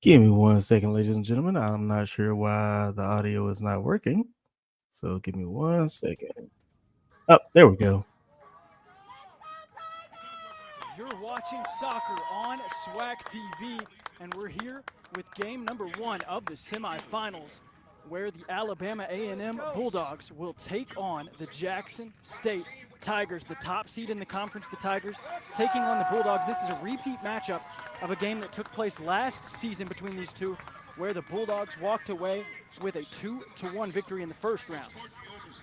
Give me 1 second, ladies and gentlemen. I'm not sure why the audio is not working. So give me 1 second. Oh, there we go. You're watching soccer on SWAC TV, and we're here with game number 1 of the semifinals, where the Alabama A&M Bulldogs will take on the Jackson State Tigers, the top seed in the conference. The Tigers taking on the Bulldogs. This is a repeat matchup of a game that took place last season between these two, where the Bulldogs walked away with a 2-1 victory in the first round.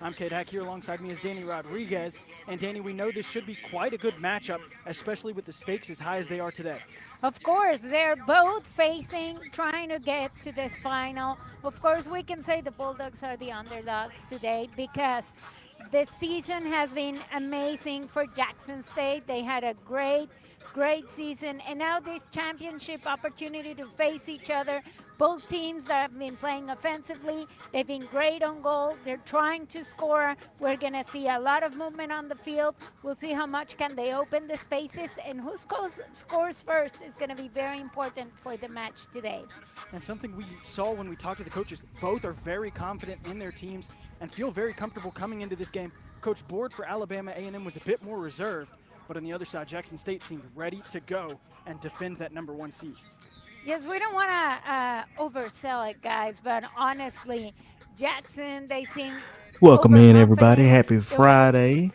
I'm Kate Hack. Here alongside me is Danny Rodriguez. And Danny, we know this should be quite a good matchup, especially with the stakes as high as they are today. Of course, they're both trying to get to this final. Of course, we can say the Bulldogs are the underdogs today because the season has been amazing for Jackson State. They had a great season. And now this championship opportunity to face each other. Both teams that have been playing offensively, they've been great on goal. They're trying to score. We're going to see a lot of movement on the field. We'll see how much can they open the spaces, and who scores first is going to be very important for the match today. And something we saw when we talked to the coaches, both are very confident in their teams and feel very comfortable coming into this game. Coach Board for Alabama A&M was a bit more reserved, but on the other side, Jackson State seemed ready to go and defend that #1 seed. Yes, we don't want to oversell it, guys, but honestly, Jackson, they seem Welcome in, everybody. overconfident. Happy Friday.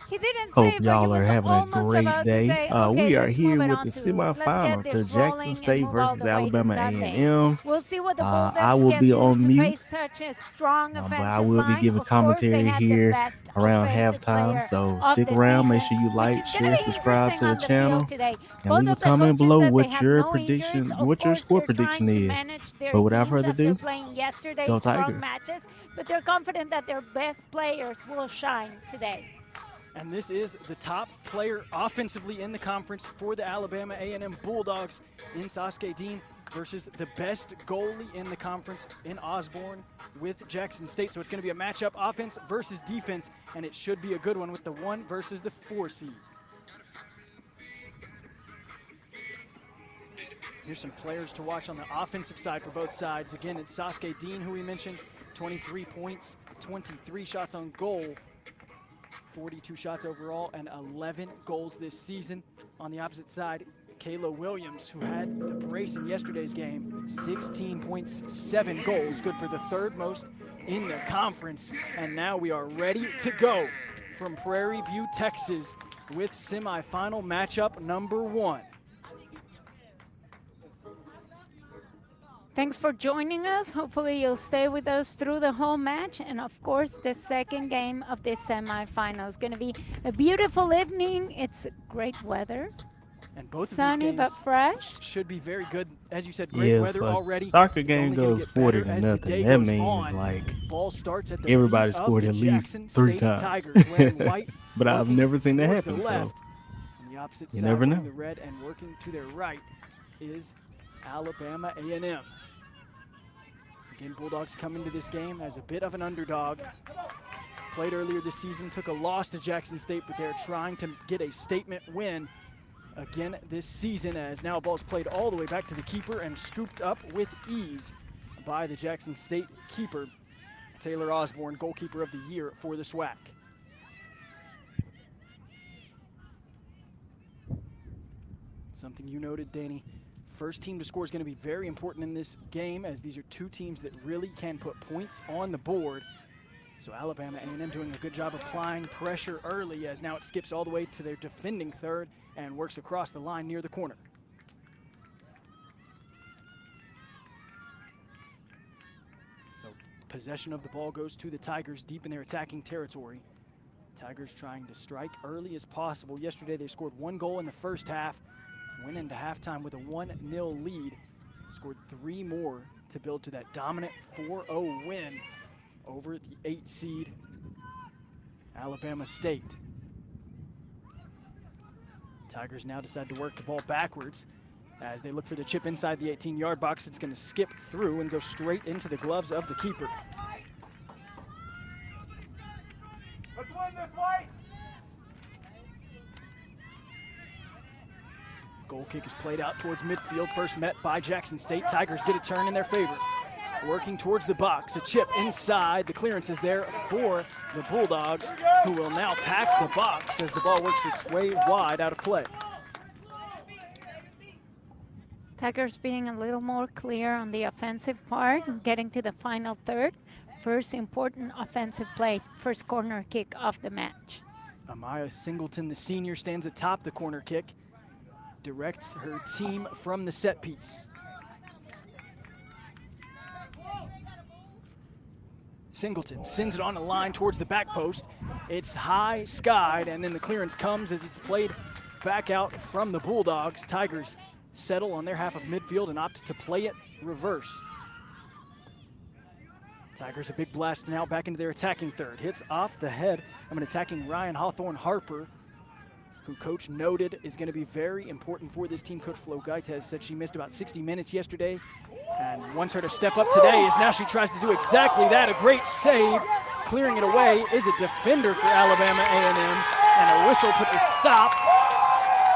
He didn't say Hope it, but he y'all are was having a almost great about day. to say, okay, We are let's here move it with on the to, let's get semifinal to this Jackson rolling and State move all versus the way to Alabama Sunday. A&M. We'll see what the I Bulldogs will can be do on to mute, face such a strong but offensive I will be line. giving Of course, they commentary had the here best around offensive halftime. player So of stick the around. Make season, sure you which like, is going share, to be subscribe interesting to the on the field channel, today. and Both leave a of the comment coaches below said they what have your no injuries. prediction, Of what your course, score they're prediction trying to is. manage their But without teams further after ado, playing go yesterday's strong Tigers. matches, but they're confident that their best players will shine today. And this is the top player offensively in the conference for the Alabama A&M Bulldogs in Sasuke Dean versus the best goalie in the conference in Osborne with Jackson State. So it's going to be a matchup, offense versus defense, and it should be a good one with the 1 versus the 4 seed. Here's some players to watch on the offensive side for both sides. Again, it's Sasuke Dean, who we mentioned, 23 points, 23 shots on goal, 42 shots overall, and 11 goals this season. On the opposite side, Kayla Williams, who had the brace in yesterday's game, 16 points, 7 goals, good for the 3rd most in the conference. And now we are ready to go from Prairie View, Texas, with semifinal matchup #1. Thanks for joining us. Hopefully you'll stay with us through the whole match. And of course, the second game of this semifinal is going to be a beautiful evening. It's great weather. And both sunny of these but games fresh. should be very good. As you said, great weather already. Soccer game goes 40 to nothing. That means like ball starts at the everybody scored at least 3 times. But I've never seen that happen. So on the opposite you side, never know. The red and working to their right is Alabama A&M. Again, Bulldogs come into this game as a bit of an underdog. Played earlier this season, took a loss to Jackson State, but they're trying to get a statement win again this season, as now a ball's played all the way back to the keeper and scooped up with ease by the Jackson State keeper, Taylor Osborne, goalkeeper of the year for the SWAC. Something you noted, Danny, first team to score is going to be very important in this game, as these are two teams that really can put points on the board. So Alabama A&M doing a good job applying pressure early, as now it skips all the way to their defending third and works across the line near the corner. So possession of the ball goes to the Tigers deep in their attacking territory. Tigers trying to strike early as possible. Yesterday they scored 1 goal in the first half, went into halftime with a 1-0 lead, scored 3 more to build to that dominant 4-0 win over the 8 seed Alabama State. Tigers now decide to work the ball backwards as they look for the chip inside the 18-yard box. It's going to skip through and go straight into the gloves of the keeper. Let's win this, White! Goal kick is played out towards midfield, first met by Jackson State. Tigers get a turn in their favor. Working towards the box, a chip inside. The clearance is there for the Bulldogs, who will now pack the box as the ball works its way wide out of play. Tigers being a little more clear on the offensive part and getting to the final third. First important offensive play, first corner kick of the match. Amaya Singleton, the senior, stands atop the corner kick, directs her team from the set piece. Singleton sends it on the line towards the back post. It's high skied, and then the clearance comes as it's played back out from the Bulldogs. Tigers settle on their half of midfield and opt to play it reverse. Tigers a big blast now back into their attacking third. Hits off the head of an attacking Ryan Hawthorne Harper, who coach noted is going to be very important for this team. Coach Flo Gaites said she missed about 60 minutes yesterday and wants her to step up today as now she tries to do exactly that. A great save. Clearing it away is a defender for Alabama A&M, and a whistle puts a stop.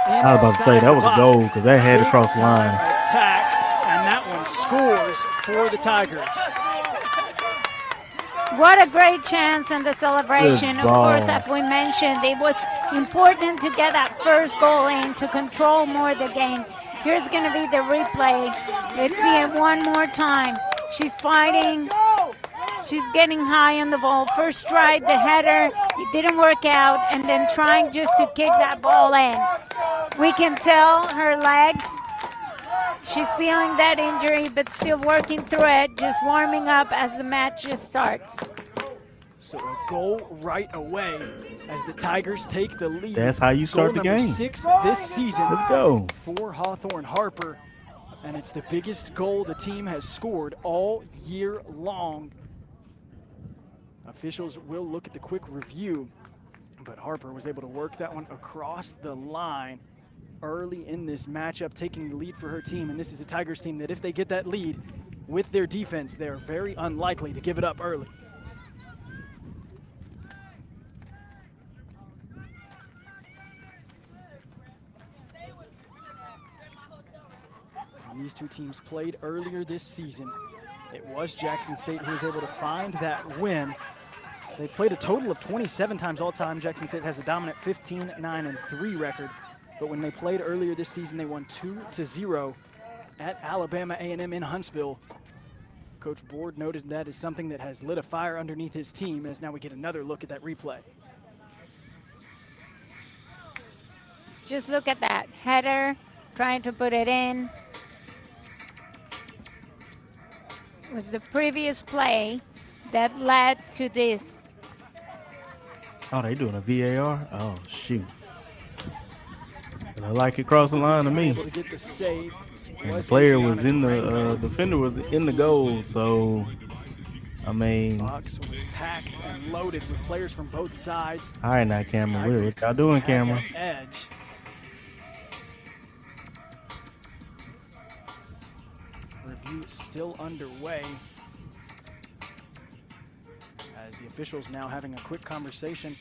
I was about to say that was a goal because that had to cross the line. Attack, and that one scores for the Tigers. What a great chance in the celebration. Of course, as we mentioned, it was important to get that first goal in to control more the game. Here's going to be the replay. Let's see it one more time. She's fighting. She's getting high on the ball. First stride, the header, it didn't work out, and then trying just to kick that ball in. We can tell her legs. She's feeling that injury, but still working through it, just warming up as the match just starts. So a goal right away as the Tigers take the lead. That's how you start the game. Goal number 6 this season. Let's go. For Hawthorne Harper, and it's the biggest goal the team has scored all year long. Officials will look at the quick review, but Harper was able to work that one across the line early in this matchup, taking the lead for her team. And this is a Tigers team that if they get that lead with their defense, they're very unlikely to give it up early. And these two teams played earlier this season. It was Jackson State who was able to find that win. They've played a total of 27 times all time. Jackson State has a dominant 15-9-3 record. But when they played earlier this season, they won 2-0 at Alabama A&M in Huntsville. Coach Board noted that is something that has lit a fire underneath his team, as now we get another look at that replay. Just look at that header, trying to put it in. It was the previous play that led to this. Oh, they doing a VAR? Oh, shoot. I like it crossed the line to me. Able to get the save. And the player was in the defender was in the goal, so I mean. Box was packed and loaded with players from both sides. All right, now camera, what y'all doing, camera? Edge. Review still underway, as the officials now having a quick conversation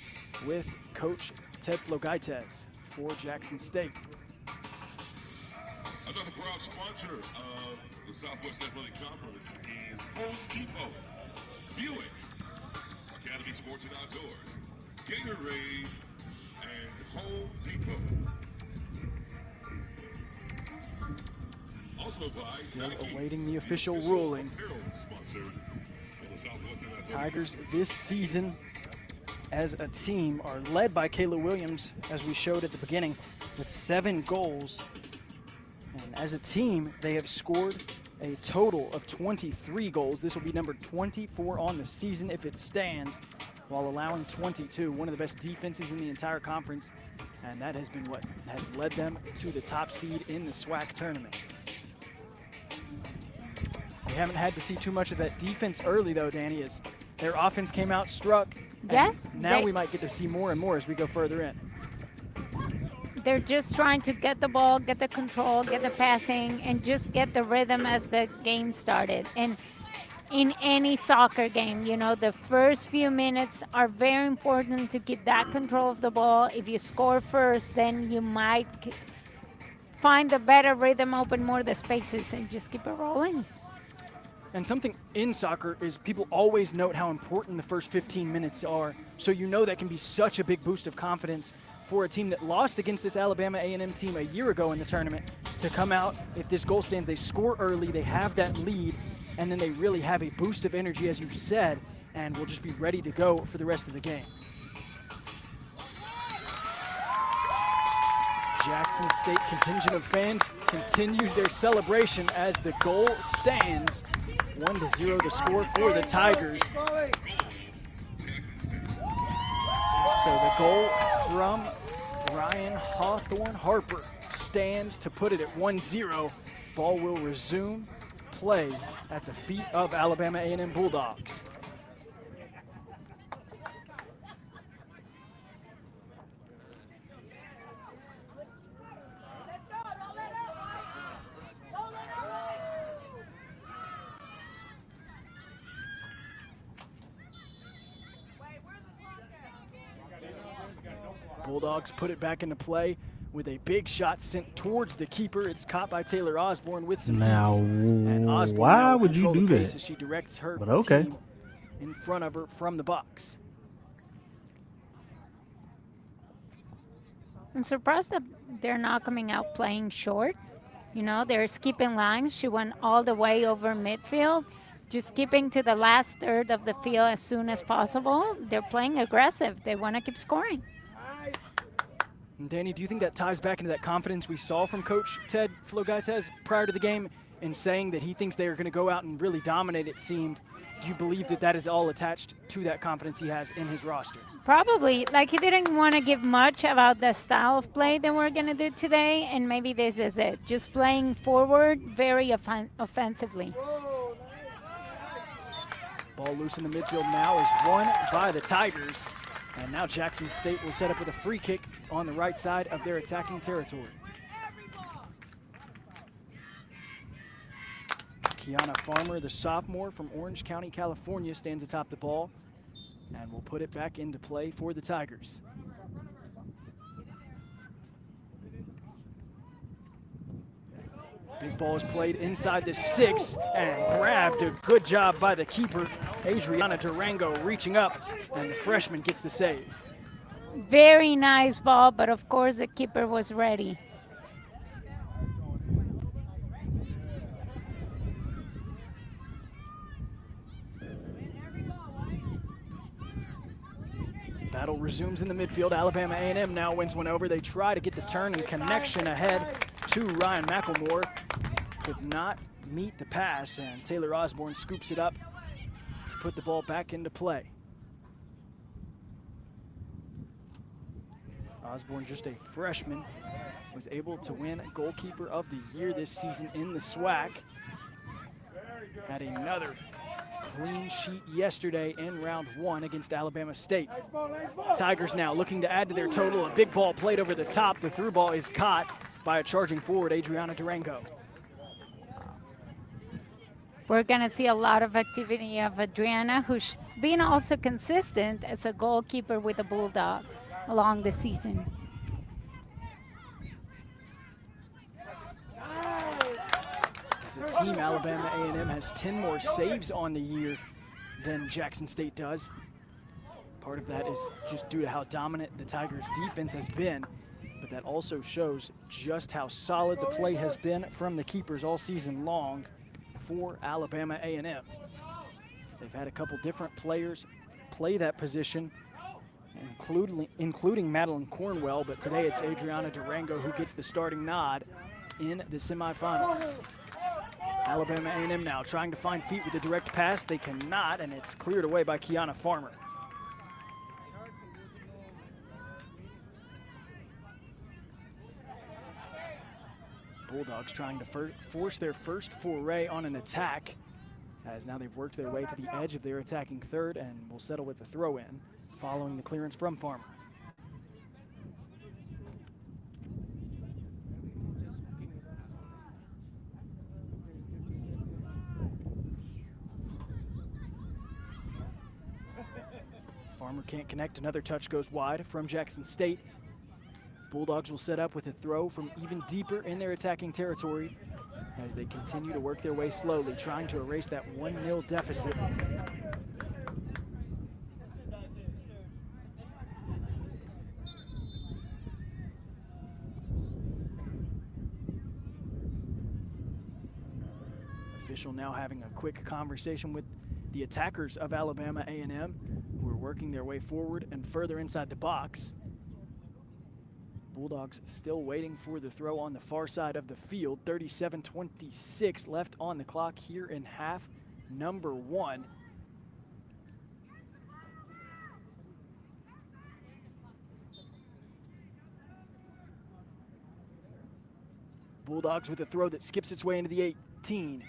with Coach Ted Flogaites for Jackson State. Another proud sponsor of the Southwest Athletic Conference is Home Depot, Buick, Academy Sports and Outdoors, Gatorade, and Home Depot. Also by Still awaiting the official ruling. Tigers this season as a team are led by Kayla Williams, as we showed at the beginning, with 7 goals. And as a team, they have scored a total of 23 goals. This will be number 24 on the season if it stands, while allowing 22. One of the best defenses in the entire conference, and that has been what has led them to the top seed in the SWAC tournament. We haven't had to see too much of that defense early, though, Danny, as their offense came out struck. Yes. Now we might get to see more and more as we go further in. They're just trying to get the ball, get the control, get the passing, and just get the rhythm as the game started. And in any soccer game, you know, the first few minutes are very important to get that control of the ball. If you score first, then you might find the better rhythm, open more the spaces, and just keep it rolling. And something in soccer is people always note how important the first 15 minutes are. So you know that can be such a big boost of confidence for a team that lost against this Alabama A&M team a year ago in the tournament to come out. If this goal stands, they score early, they have that lead, and then they really have a boost of energy, as you said, and will just be ready to go for the rest of the game. Jackson State contingent of fans continues their celebration as the goal stands. 1-0 the score for the Tigers. So the goal from Ryan Hawthorne Harper stands to put it at 1-0. Ball will resume play at the feet of Alabama A&M Bulldogs. Bulldogs put it back into play with a big shot sent towards the keeper. It's caught by Taylor Osborne with some Now, ease. And Osborne why now will would you control do the pace that? as she directs her But okay. team in front of her from the box. I'm surprised that they're not coming out playing short. You know, they're skipping lines. She went all the way over midfield, just skipping to the last third of the field as soon as possible. They're playing aggressive. They want to keep scoring. And Danny, do you think that ties back into that confidence we saw from Coach Ted Flogaitez prior to the game in saying that he thinks they are going to go out and really dominate, it seemed? Do you believe that that is all attached to that confidence he has in his roster? Probably. Like, he didn't want to give much about the style of play that we're going to do today, and maybe this is it. Just playing forward very offensively. Ball loose in the midfield now is won by the Tigers. And now Jackson State will set up with a free kick on the right side of their attacking territory. Kiana Farmer, the sophomore from Orange County, California, stands atop the ball and will put it back into play for the Tigers. Big ball is played inside the 6 and grabbed. A good job by the keeper, Adriana Durango, reaching up, and the freshman gets the save. Very nice ball, but of course the keeper was ready. Battle resumes in the midfield. Alabama A&M now wins one over. They try to get the turn and connection ahead to Ryan McElmore. Could not meet the pass, and Taylor Osborne scoops it up to put the ball back into play. Osborne, just a freshman, was able to win Goalkeeper of the Year this season in the SWAC. Had another clean sheet yesterday in round 1 against Alabama State. Tigers now looking to add to their total. A big ball played over the top. The through ball is caught by a charging forward, Adriana Durango. We're going to see a lot of activity of Adriana, who's been also consistent as a goalkeeper with the Bulldogs along the season. As a team, Alabama A&M has 10 more saves on the year than Jackson State does. Part of that is just due to how dominant the Tigers' defense has been, but that also shows just how solid the play has been from the keepers all season long for Alabama A&M. They've had a couple different players play that position, including Madeline Cornwell, but today it's Adriana Durango who gets the starting nod in the semifinals. Alabama A&M now trying to find feet with a direct pass. They cannot, and it's cleared away by Kiana Farmer. Bulldogs trying to force their first foray on an attack, as now they've worked their way to the edge of their attacking third and will settle with the throw-in following the clearance from Farmer. Farmer can't connect. Another touch goes wide from Jackson State. Bulldogs will set up with a throw from even deeper in their attacking territory as they continue to work their way slowly, trying to erase that 1-0 deficit. Official now having a quick conversation with the attackers of Alabama A&M, who are working their way forward and further inside the box. Bulldogs still waiting for the throw on the far side of the field. 37-26 left on the clock here in half number 1. Bulldogs with a throw that skips its way into the 18.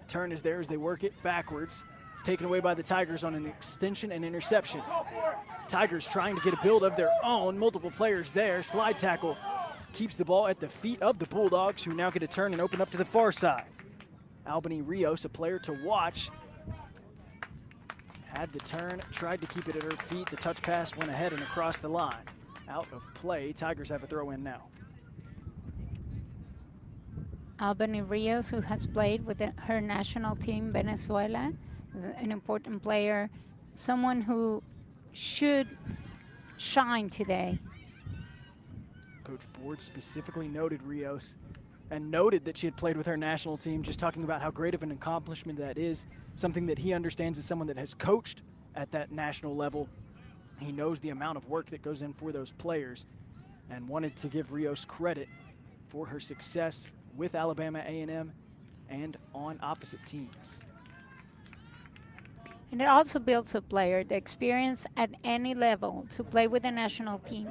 Turn is there as they work it backwards. It's taken away by the Tigers on an extension and interception. Tigers trying to get a build of their own. Multiple players there. Slide tackle keeps the ball at the feet of the Bulldogs, who now get a turn and open up to the far side. Albany Rios, a player to watch, had the turn, tried to keep it at her feet. The touch pass went ahead and across the line. Out of play. Tigers have a throw in now. Albany Rios, who has played with her national team, Venezuela, an important player, someone who should shine today. Coach Board specifically noted Rios and noted that she had played with her national team, just talking about how great of an accomplishment that is, something that he understands as someone that has coached at that national level. He knows the amount of work that goes in for those players and wanted to give Rios credit for her success with Alabama A&M and on opposite teams. And it also builds a player. The experience at any level to play with the national team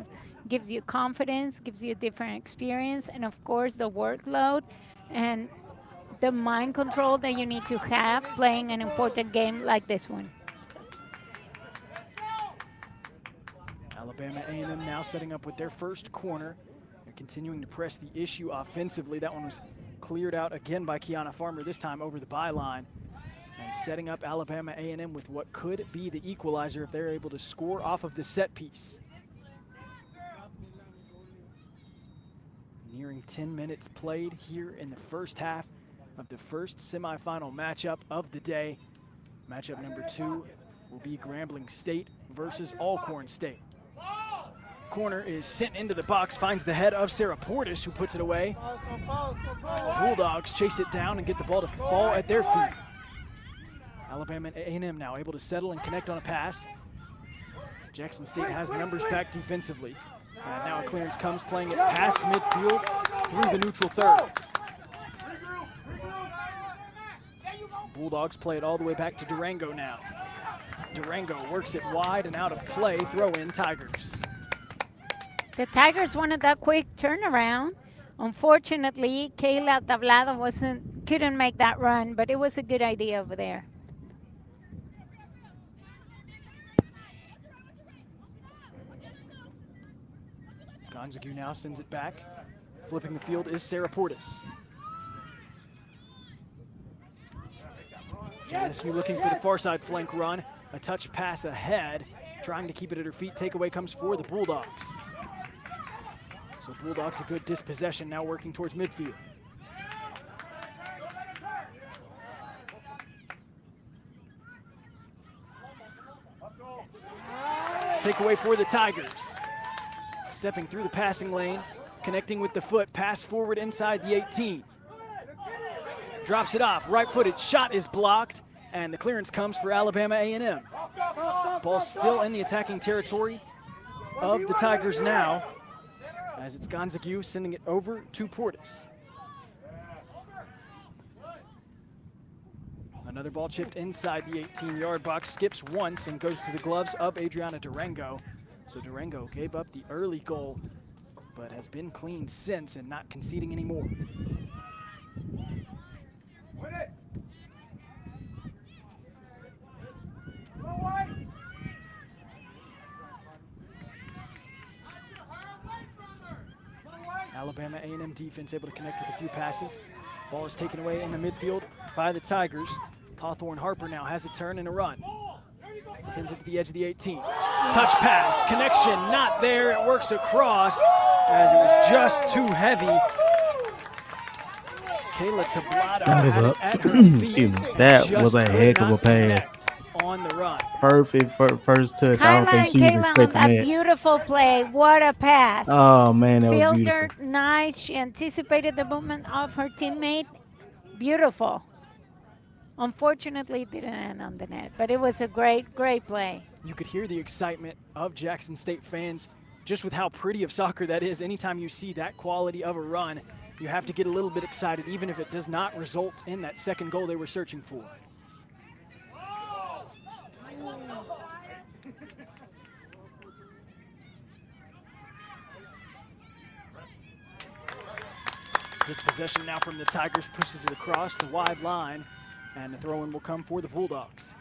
gives you confidence, gives you a different experience, and of course the workload and the mind control that you need to have playing an important game like this one. Alabama A&M now setting up with their first corner. They're continuing to press the issue offensively. That one was cleared out again by Kiana Farmer, this time over the byline. And setting up Alabama A&M with what could be the equalizer if they're able to score off of the set piece. Nearing 10 minutes played here in the first half of the first semifinal matchup of the day. Matchup number 2 will be Grambling State versus Alcorn State. Corner is sent into the box, finds the head of Sarah Portis, who puts it away. Bulldogs chase it down and get the ball to fall at their feet. Alabama A&M now able to settle and connect on a pass. Jackson State has numbers back defensively. And now a clearance comes, playing it past midfield through the neutral third. Bulldogs play it all the way back to Durango now. Durango works it wide and out of play, throw in Tigers. The Tigers wanted that quick turnaround. Unfortunately, Kayla Tablado couldn't make that run, but it was a good idea over there. Gonzague now sends it back. Flipping the field is Sarah Portis. JSU looking for the far side flank run. A touch pass ahead, trying to keep it at her feet. Takeaway comes for the Bulldogs. So Bulldogs a good dispossession, now working towards midfield. Takeaway for the Tigers. Stepping through the passing lane, connecting with the foot, pass forward inside the 18. Drops it off, right-footed, shot is blocked, and the clearance comes for Alabama A&M. Ball still in the attacking territory of the Tigers now, as it's Gonzague sending it over to Portis. Another ball chipped inside the 18-yard box, skips once and goes to the gloves of Adriana Durango. So Durango gave up the early goal, but has been clean since and not conceding anymore. Alabama A&M defense able to connect with a few passes. Ball is taken away in the midfield by the Tigers. Hawthorne Harper now has a turn and a run. Sends it to the edge of the 18. Touch pass, connection not there. It works across as it was just too heavy. Kayla Tablado That was had up. it at her feet. Excuse me. That was a Just could heck of a not pass. connect on the run. Perfect first touch. I don't Kyla think and she was Kayla on expecting that that. beautiful play. What a pass. Oh, man, that was beautiful. Filtered, nice. She anticipated the movement of her teammate. Beautiful. Unfortunately, it didn't end on the net, but it was a great, great play. You could hear the excitement of Jackson State fans just with how pretty of soccer that is. Anytime you see that quality of a run, you have to get a little bit excited, even if it does not result in that second goal they were searching for. Dispossession now from the Tigers, pushes it across the wide line, and the throw-in will come for the Bulldogs.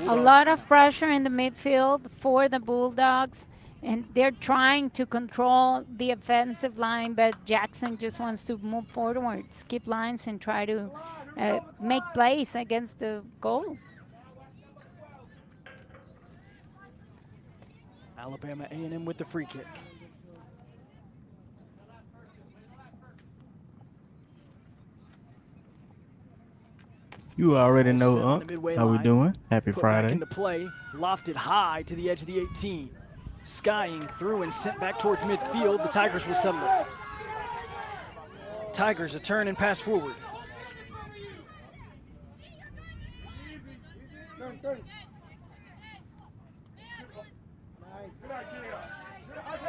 A lot of pressure in the midfield for the Bulldogs, and they're trying to control the offensive line, but Jackson just wants to move forward, skip lines, and try to make plays against the goal. Alabama A&M with the free kick. You already know, Set on the Unc. midway How we line. doing? Happy Put back Friday. into play, lofted high to the edge of the 18. Skying through and sent back towards midfield. The Tigers will settle it. Tigers a turn and pass forward.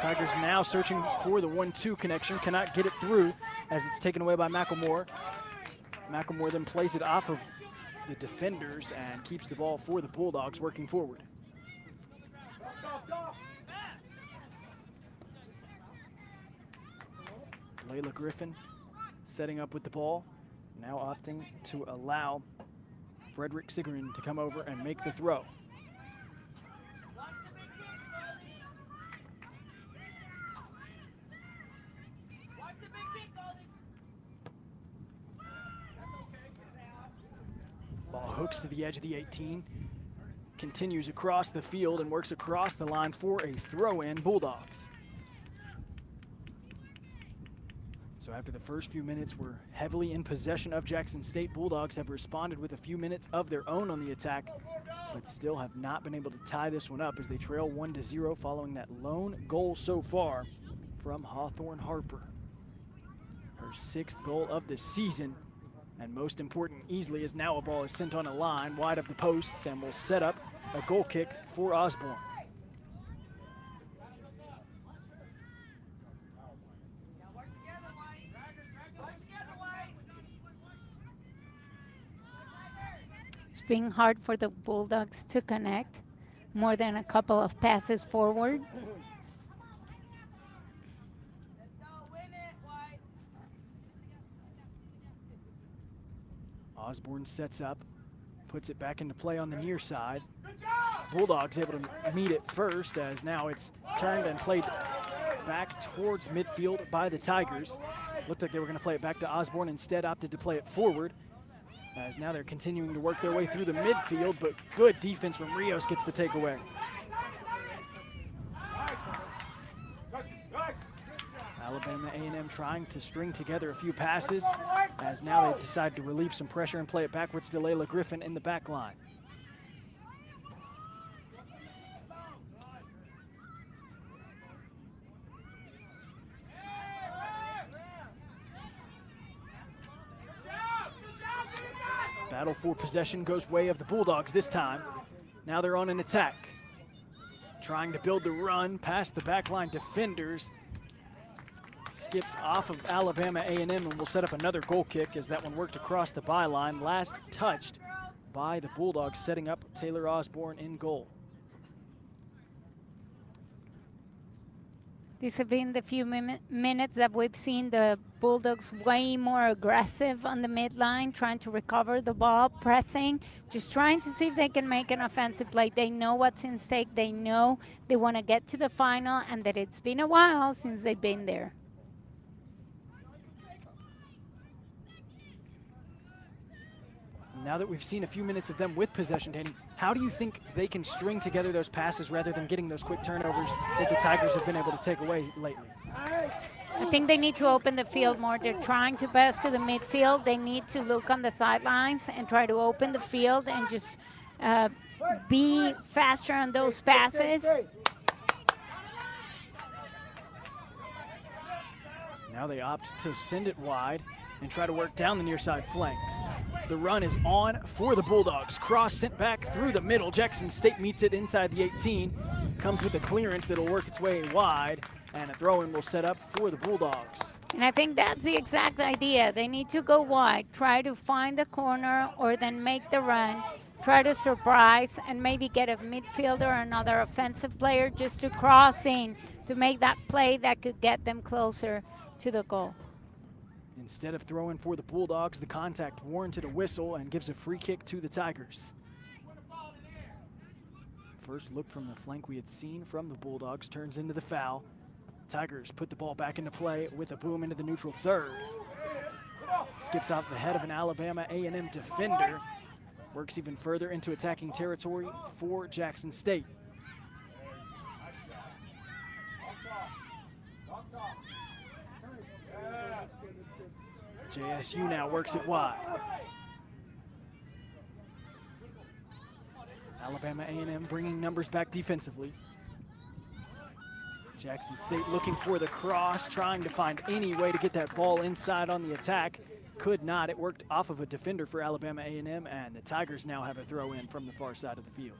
Tigers now searching for the 1-2 connection. Cannot get it through as it's taken away by McElmore. McElmore then plays it off of the defenders and keeps the ball for the Bulldogs working forward. Layla Griffin setting up with the ball, now opting to allow Frederick Sigerin to come over and make the throw. Ball hooks to the edge of the 18, continues across the field and works across the line for a throw-in, Bulldogs. So after the first few minutes, we're heavily in possession of Jackson State. Bulldogs have responded with a few minutes of their own on the attack, but still have not been able to tie this one up as they trail 1-0 following that lone goal so far from Hawthorne Harper. Her 6th goal of the season, and most important easily, as now a ball is sent on a line wide of the posts and will set up a goal kick for Osborne. It's been hard for the Bulldogs to connect, more than a couple of passes forward. Osborne sets up, puts it back into play on the near side. Bulldogs able to meet it first, as now it's turned and played back towards midfield by the Tigers. Looked like they were going to play it back to Osborne, instead opted to play it forward, as now they're continuing to work their way through the midfield, but good defense from Rios gets the takeaway. Alabama A&M trying to string together a few passes, as now they decide to relieve some pressure and play it backwards to Layla Griffin in the back line. Battle for possession goes way of the Bulldogs this time. Now they're on an attack, trying to build the run past the backline defenders. Skips off of Alabama A&M and will set up another goal kick as that one worked across the byline. Last touched by the Bulldogs, setting up Taylor Osborne in goal. These have been the few minutes that we've seen the Bulldogs way more aggressive on the midline, trying to recover the ball, pressing, just trying to see if they can make an offensive play. They know what's in stake. They know they want to get to the final and that it's been a while since they've been there. Now that we've seen a few minutes of them with possession, Danny, how do you think they can string together those passes rather than getting those quick turnovers that the Tigers have been able to take away lately? I think they need to open the field more. They're trying to pass to the midfield. They need to look on the sidelines and try to open the field and just be faster on those passes. Now they opt to send it wide and try to work down the near side flank. The run is on for the Bulldogs. Cross sent back through the middle. Jackson State meets it inside the 18. Comes with a clearance that'll work its way wide, and a throw-in will set up for the Bulldogs. And I think that's the exact idea. They need to go wide, try to find the corner, or then make the run, try to surprise, and maybe get a midfielder or another offensive player just to cross in to make that play that could get them closer to the goal. Instead of throwing for the Bulldogs, the contact warranted a whistle and gives a free kick to the Tigers. First look from the flank we had seen from the Bulldogs turns into the foul. Tigers put the ball back into play with a boom into the neutral third. Skips off the head of an Alabama A&M defender. Works even further into attacking territory for Jackson State. JSU now works it wide. Alabama A&M bringing numbers back defensively. Jackson State looking for the cross, trying to find any way to get that ball inside on the attack. Could not. It worked off of a defender for Alabama A&M, and the Tigers now have a throw in from the far side of the field.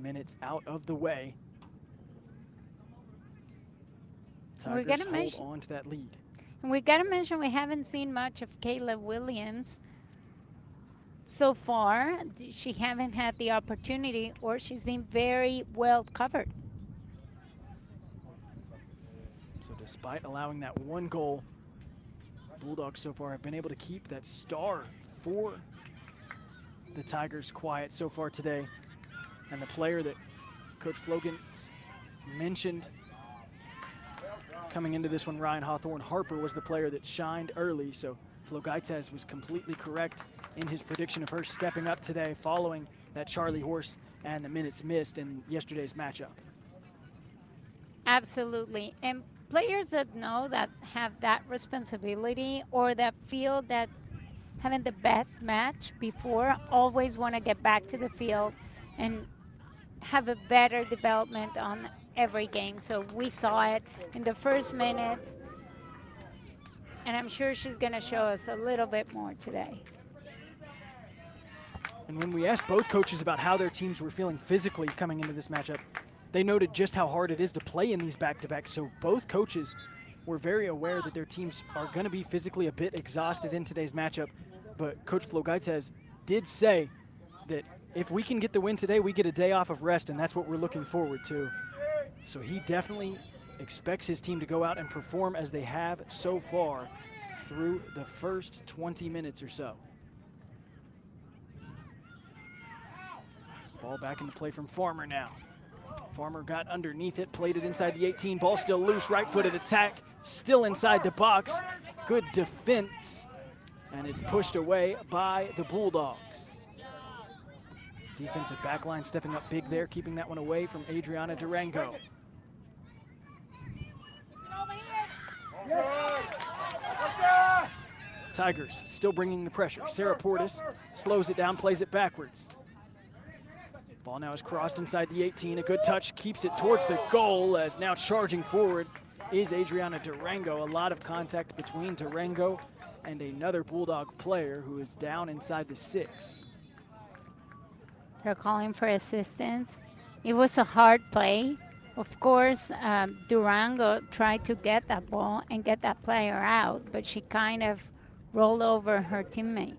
Minutes out of the way. Tigers hold on to that lead. And we got to mention we haven't seen much of Kayla Williams so far. She haven't had the opportunity, or she's been very well covered. So despite allowing that one goal, Bulldogs so far have been able to keep that star for the Tigers quiet so far today. And the player that Coach Flogans mentioned coming into this one, Ryan Hawthorne Harper, was the player that shined early. So Flogaites was completely correct in his prediction of her stepping up today following that Charlie horse and the minutes missed in yesterday's matchup. Absolutely. And players that know that have that responsibility or that feel that having the best match before always want to get back to the field and have a better development on every game. So we saw it in the first minutes, and I'm sure she's going to show us a little bit more today. And when we asked both coaches about how their teams were feeling physically coming into this matchup, they noted just how hard it is to play in these back-to-backs. So both coaches were very aware that their teams are going to be physically a bit exhausted in today's matchup. But Coach Flogaites did say that if we can get the win today, we get a day off of rest, and that's what we're looking forward to. So he definitely expects his team to go out and perform as they have so far through the first 20 minutes or so. Ball back into play from Farmer now. Farmer got underneath it, played it inside the 18. Ball still loose, right-footed attack, still inside the box. Good defense, and it's pushed away by the Bulldogs. Defensive backline stepping up big there, keeping that one away from Adriana Durango. Tigers still bringing the pressure. Sarah Portis slows it down, plays it backwards. Ball now is crossed inside the 18. A good touch keeps it towards the goal, as now charging forward is Adriana Durango. A lot of contact between Durango and another Bulldog player who is down inside the 6. They're calling for assistance. It was a hard play. Of course, Durango tried to get that ball and get that player out, but she kind of rolled over her teammate.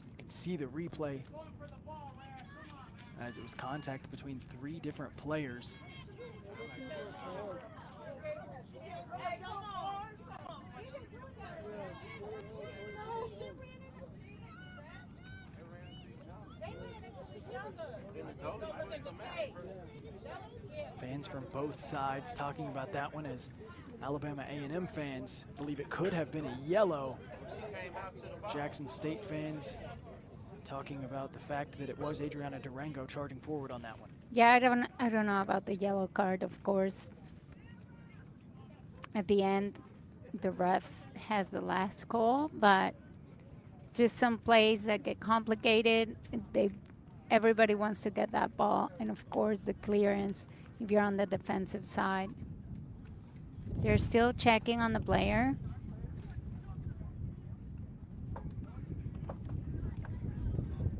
You can see the replay as it was contact between 3 different players. Fans from both sides talking about that one, as Alabama A&M fans believe it could have been a yellow. Jackson State fans talking about the fact that it was Adriana Durango charging forward on that one. Yeah, I don't know about the yellow card, of course. At the end, the refs has the last call, but just some plays that get complicated. Everybody wants to get that ball, and of course the clearance if you're on the defensive side. They're still checking on the player.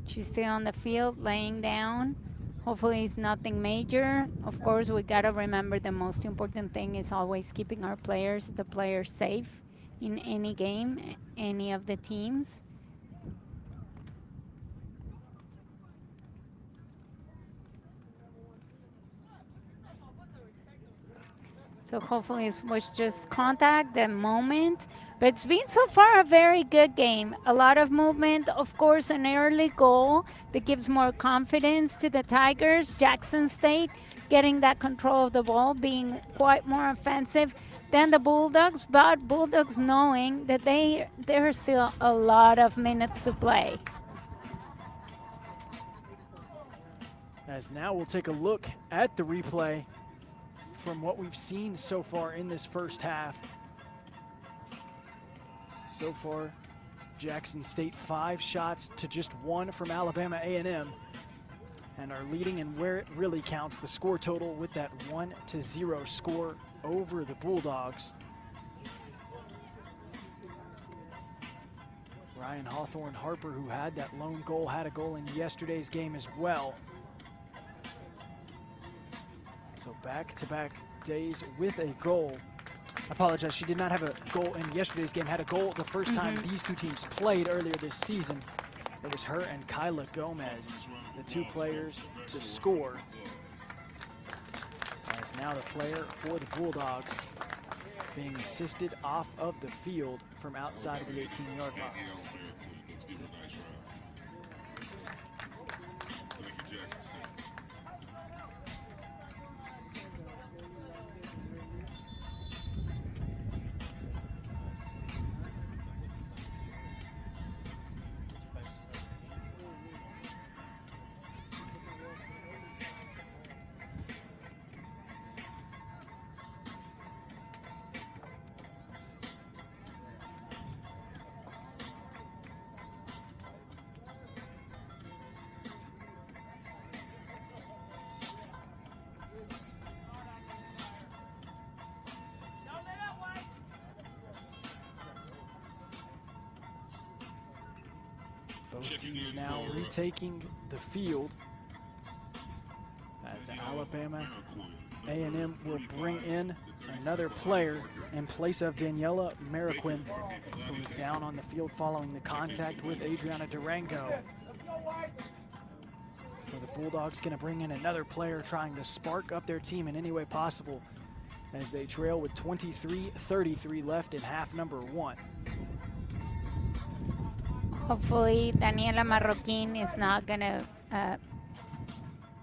She's still on the field, laying down. Hopefully it's nothing major. Of course, we gotta remember the most important thing is always keeping the players safe in any game, any of the teams. So hopefully it was just contact, the moment. But it's been so far a very good game. A lot of movement, of course, an early goal that gives more confidence to the Tigers. Jackson State getting that control of the ball, being quite more offensive than the Bulldogs, but Bulldogs knowing that there's still a lot of minutes to play. As now we'll take a look at the replay from what we've seen so far in this first half. So far, Jackson State 5 shots to just 1 from Alabama A&M, and are leading in where it really counts, the score total, with that 1-0 score over the Bulldogs. Ryan Hawthorne Harper, who had that lone goal, had a goal in yesterday's game as well. So back-to-back days with a goal. I apologize, she did not have a goal in yesterday's game, had a goal the first time these two teams played earlier this season. It was her and Kyla Gomez, the 2 players to score. As now the player for the Bulldogs being assisted off of the field from outside of the 18-yard box. Both teams now retaking the field, as Alabama A&M will bring in another player in place of Daniela Mariquin, who was down on the field following the contact with Adriana Durango. So the Bulldogs going to bring in another player trying to spark up their team in any way possible as they trail with 23:33 left in half number 1. Hopefully Daniela Marroquin is not gonna,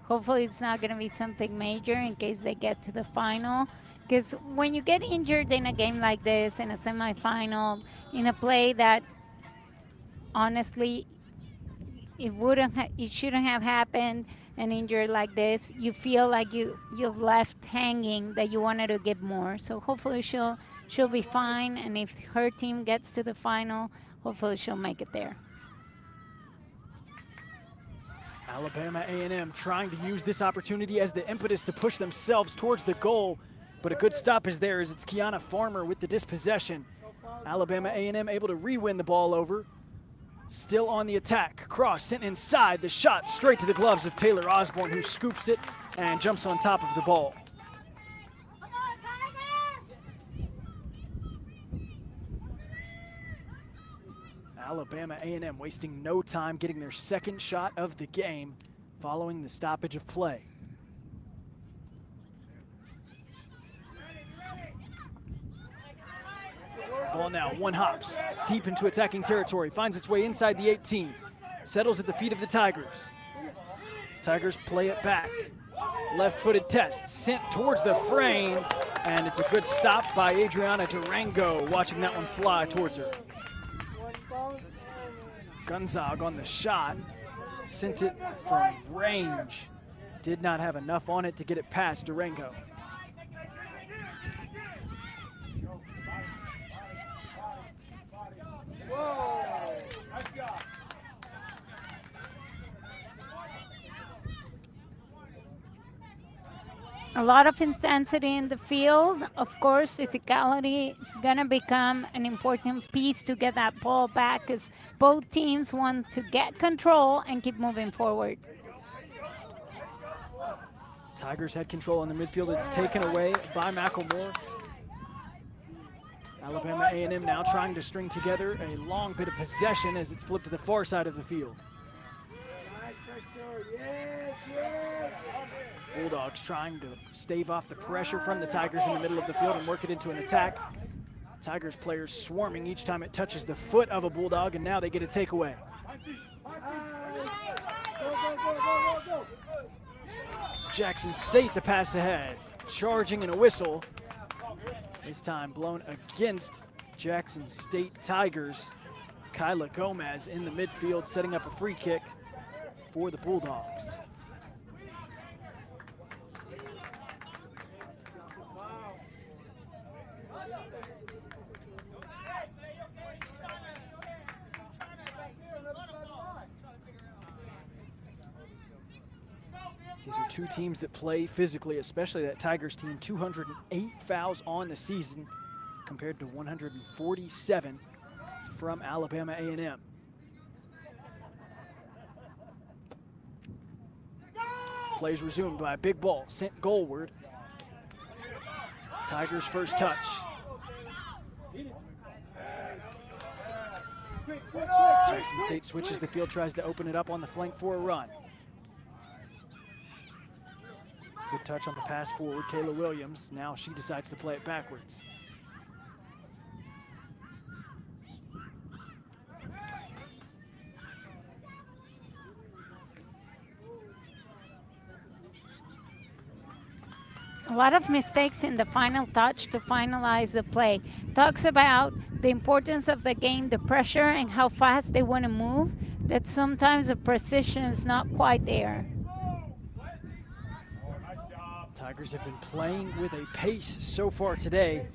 hopefully it's not gonna be something major in case they get to the final. Because when you get injured in a game like this, in a semifinal, in a play that honestly it shouldn't have happened, an injury like this, you feel like you've left hanging, that you wanted to give more. So hopefully she'll be fine, and if her team gets to the final, hopefully she'll make it there. Alabama A&M trying to use this opportunity as the impetus to push themselves towards the goal, but a good stop is there as it's Kiana Farmer with the dispossession. Alabama A&M able to re-win the ball over. still on the attack. Cross sent inside. The shot straight to the gloves of Taylor Osborne, who scoops it and jumps on top of the ball. Alabama A&M wasting no time getting their second shot of the game following the stoppage of play. Ball now, one hops deep into attacking territory, finds its way inside the 18, settles at the feet of the Tigers. Tigers play it back. Left-footed test, sent towards the frame, and it's a good stop by Adriana Durango, watching that one fly towards her. Gunzog on the shot, sent it from range. Did not have enough on it to get it past Durango. A lot of intensity in the field. Of course, physicality is going to become an important piece to get that ball back, because both teams want to get control and keep moving forward. Tigers had control on the midfield. It's taken away by McElmore. Alabama A&M now trying to string together a long bit of possession as it's flipped to the far side of the field. Bulldogs trying to stave off the pressure from the Tigers in the middle of the field and work it into an attack. Tigers players swarming each time it touches the foot of a Bulldog, and now they get a takeaway. Jackson State the pass ahead, charging and a whistle. This time blown against Jackson State Tigers. Kyla Gomez in the midfield setting up a free kick for the Bulldogs. These are two teams that play physically, especially that Tigers team. 208 fouls on the season compared to 147 from Alabama A&M. Plays resumed by a big ball sent goalward. Tigers first touch. Jackson State switches the field, tries to open it up on the flank for a run. Good touch on the pass forward, Kayla Williams. Now she decides to play it backwards. A lot of mistakes in the final touch to finalize the play. Talks about the importance of the game, the pressure, and how fast they want to move, that sometimes the precision is not quite there. Tigers have been playing with a pace so far today.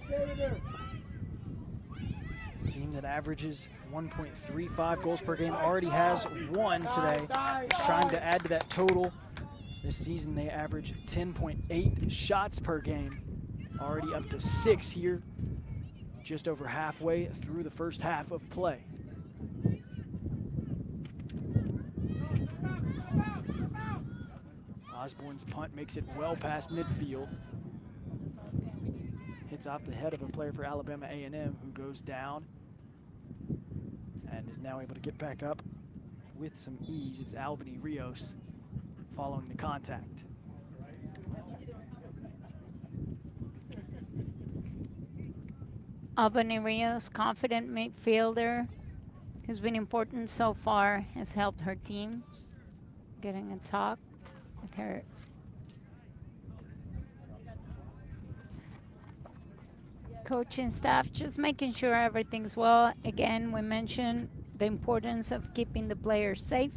A team that averages 1.35 goals per game already has one today. Trying to add to that total. This season they average 10.8 shots per game. Already up to 6 here, just over halfway through the first half of play. Osborne's punt makes it well past midfield. Hits off the head of a player for Alabama A&M, who goes down and is now able to get back up with some ease. It's Albany Rios following the contact. Albany Rios, confident midfielder, who's been important so far, has helped her team. Getting a talk with her. Coaching staff, just making sure everything's well. Again, we mentioned the importance of keeping the players safe.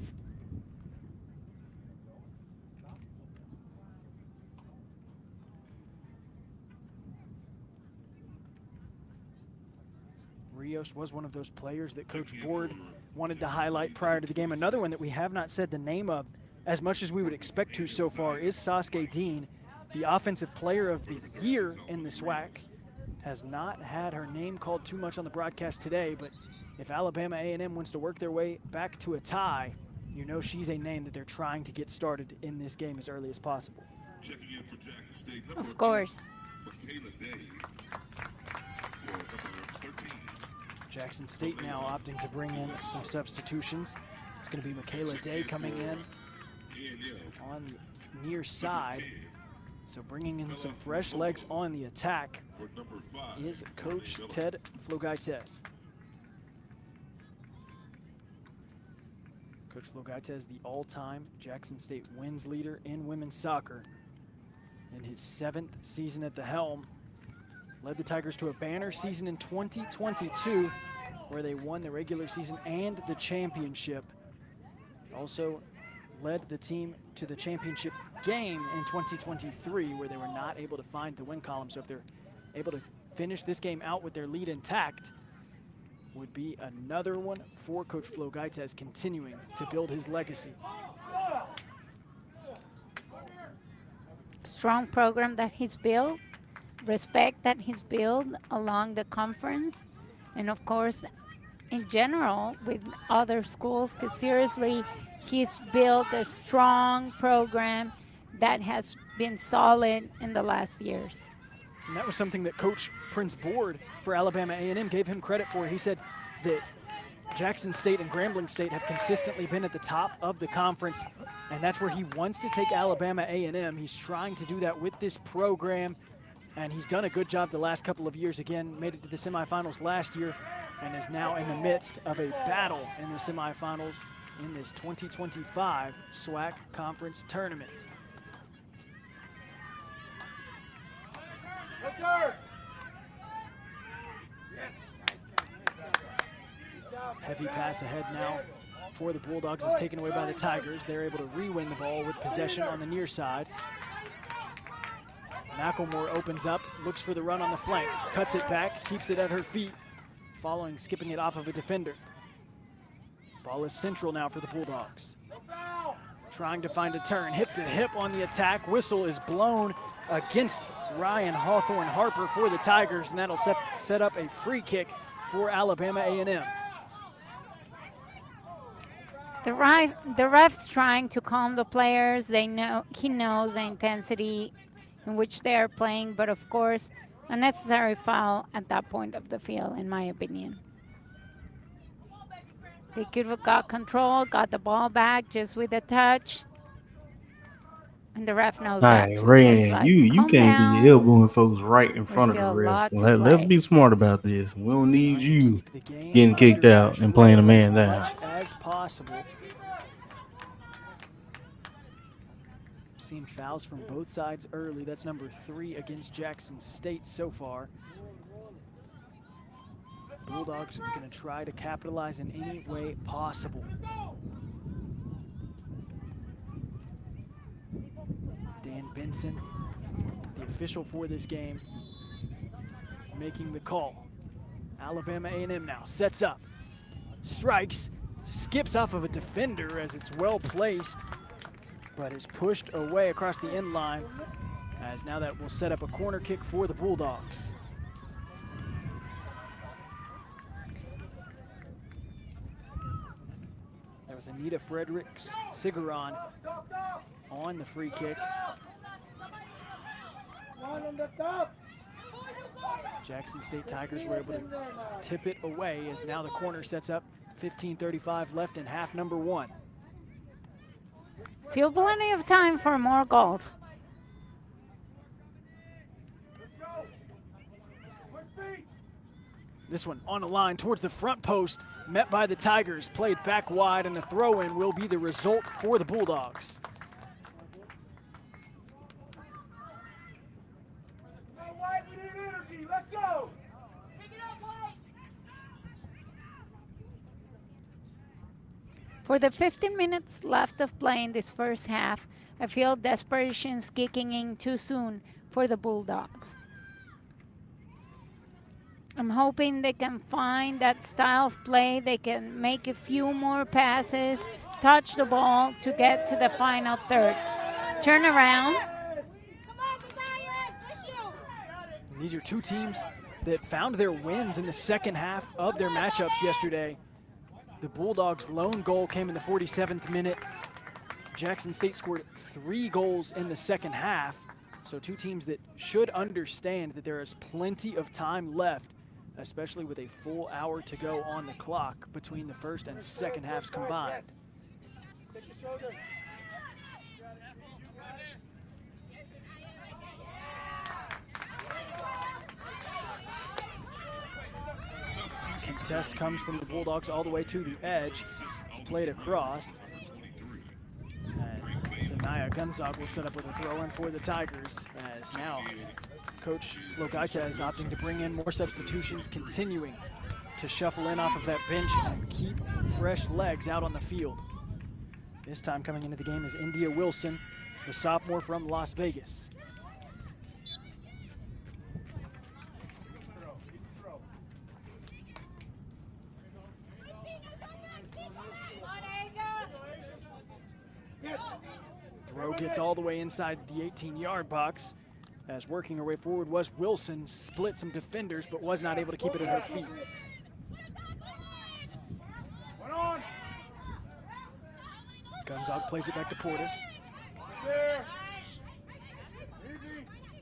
Rios was one of those players that Coach Board wanted to highlight prior to the game. Another one that we have not said the name of as much as we would expect to so far is Sasuke Dean, the Offensive Player of the Year in the SWAC. Has not had her name called too much on the broadcast today, but if Alabama A&M wants to work their way back to a tie, you know she's a name that they're trying to get started in this game as early as possible. Checking in for Jackson State, Of course. Michaela Day for number 13. Jackson State now opting to bring in some substitutions. It's going to be Michaela Day coming in on the near side. So bringing in some fresh legs on the attack is Coach Ted Flogaites. Coach Flogaites, the all-time Jackson State wins leader in women's soccer. In his 7th season at the helm, led the Tigers to a banner season in 2022 where they won the regular season and the championship. Also led the team to the championship game in 2023 where they were not able to find the win column. So if they're able to finish this game out with their lead intact, would be another one for Coach Flogaites continuing to build his legacy. Strong program that he's built, respect that he's built along the conference, and of course in general with other schools, because seriously he's built a strong program that has been solid in the last years. And that was something that Coach Prince Board for Alabama A&M gave him credit for. He said that Jackson State and Grambling State have consistently been at the top of the conference, and that's where he wants to take Alabama A&M. He's trying to do that with this program, and he's done a good job the last couple of years. Again, made it to the semifinals last year and is now in the midst of a battle in the semifinals in this 2025 SWAC Conference Tournament. Heavy pass ahead now for the Bulldogs is taken away by the Tigers. They're able to re-win the ball with possession on the near side. McElmore opens up, looks for the run on the flank, cuts it back, keeps it at her feet, skipping it off of a defender. Ball is central now for the Bulldogs. Trying to find a turn, hip to hip on the attack. Whistle is blown against Ryan Hawthorne Harper for the Tigers, and that'll set up a free kick for Alabama A&M. The ref's trying to calm the players. He knows the intensity in which they are playing, but of course, a necessary foul at that point of the field, in my opinion. They could have got control, got the ball back just with a touch. And the ref knows that. Hey, too. Ran, Like, you calm can't down. be elbowing folks right in front of still the a ref. lot to Let's play. be smart about this. We don't need you The game getting kicked under out and playing a man as down. much as possible. Seen fouls from both sides early. That's number 3 against Jackson State so far. Bulldogs are going to try to capitalize in any way possible. Dan Benson, the official for this game, making the call. Alabama A&M now sets up, strikes, skips off of a defender as it's well placed, but is pushed away across the end line, as now that will set up a corner kick for the Bulldogs. That was Anita Fredericks Sigaron on the free kick. Jackson State Tigers were able to tip it away as now the corner sets up. 15:35 left in half number 1. Still plenty of time for more goals. This one on the line towards the front post, met by the Tigers, played back wide, and the throw-in will be the result for the Bulldogs. For the 15 minutes left of play in this first half, I feel desperation's kicking in too soon for the Bulldogs. I'm hoping they can find that style of play. They can make a few more passes, touch the ball to get to the final third. Turn around. These are two teams that found their wins in the second half of their matchups yesterday. The Bulldogs' lone goal came in the 47th minute. Jackson State scored 3 goals in the second half. So 2 teams that should understand that there is plenty of time left, especially with a full hour to go on the clock between the first and second halves combined. Contest comes from the Bulldogs all the way to the edge. It's played across. And Zanaya Gunzog will set up with a throw-in for the Tigers, as now Coach Flo Gaita is opting to bring in more substitutions, continuing to shuffle in off of that bench and keep fresh legs out on the field. This time coming into the game is India Wilson, the sophomore from Las Vegas. Throw gets all the way inside the 18-yard box, as working her way forward was Wilson, split some defenders but was not able to keep it at her feet. Gunzog plays it back to Portis.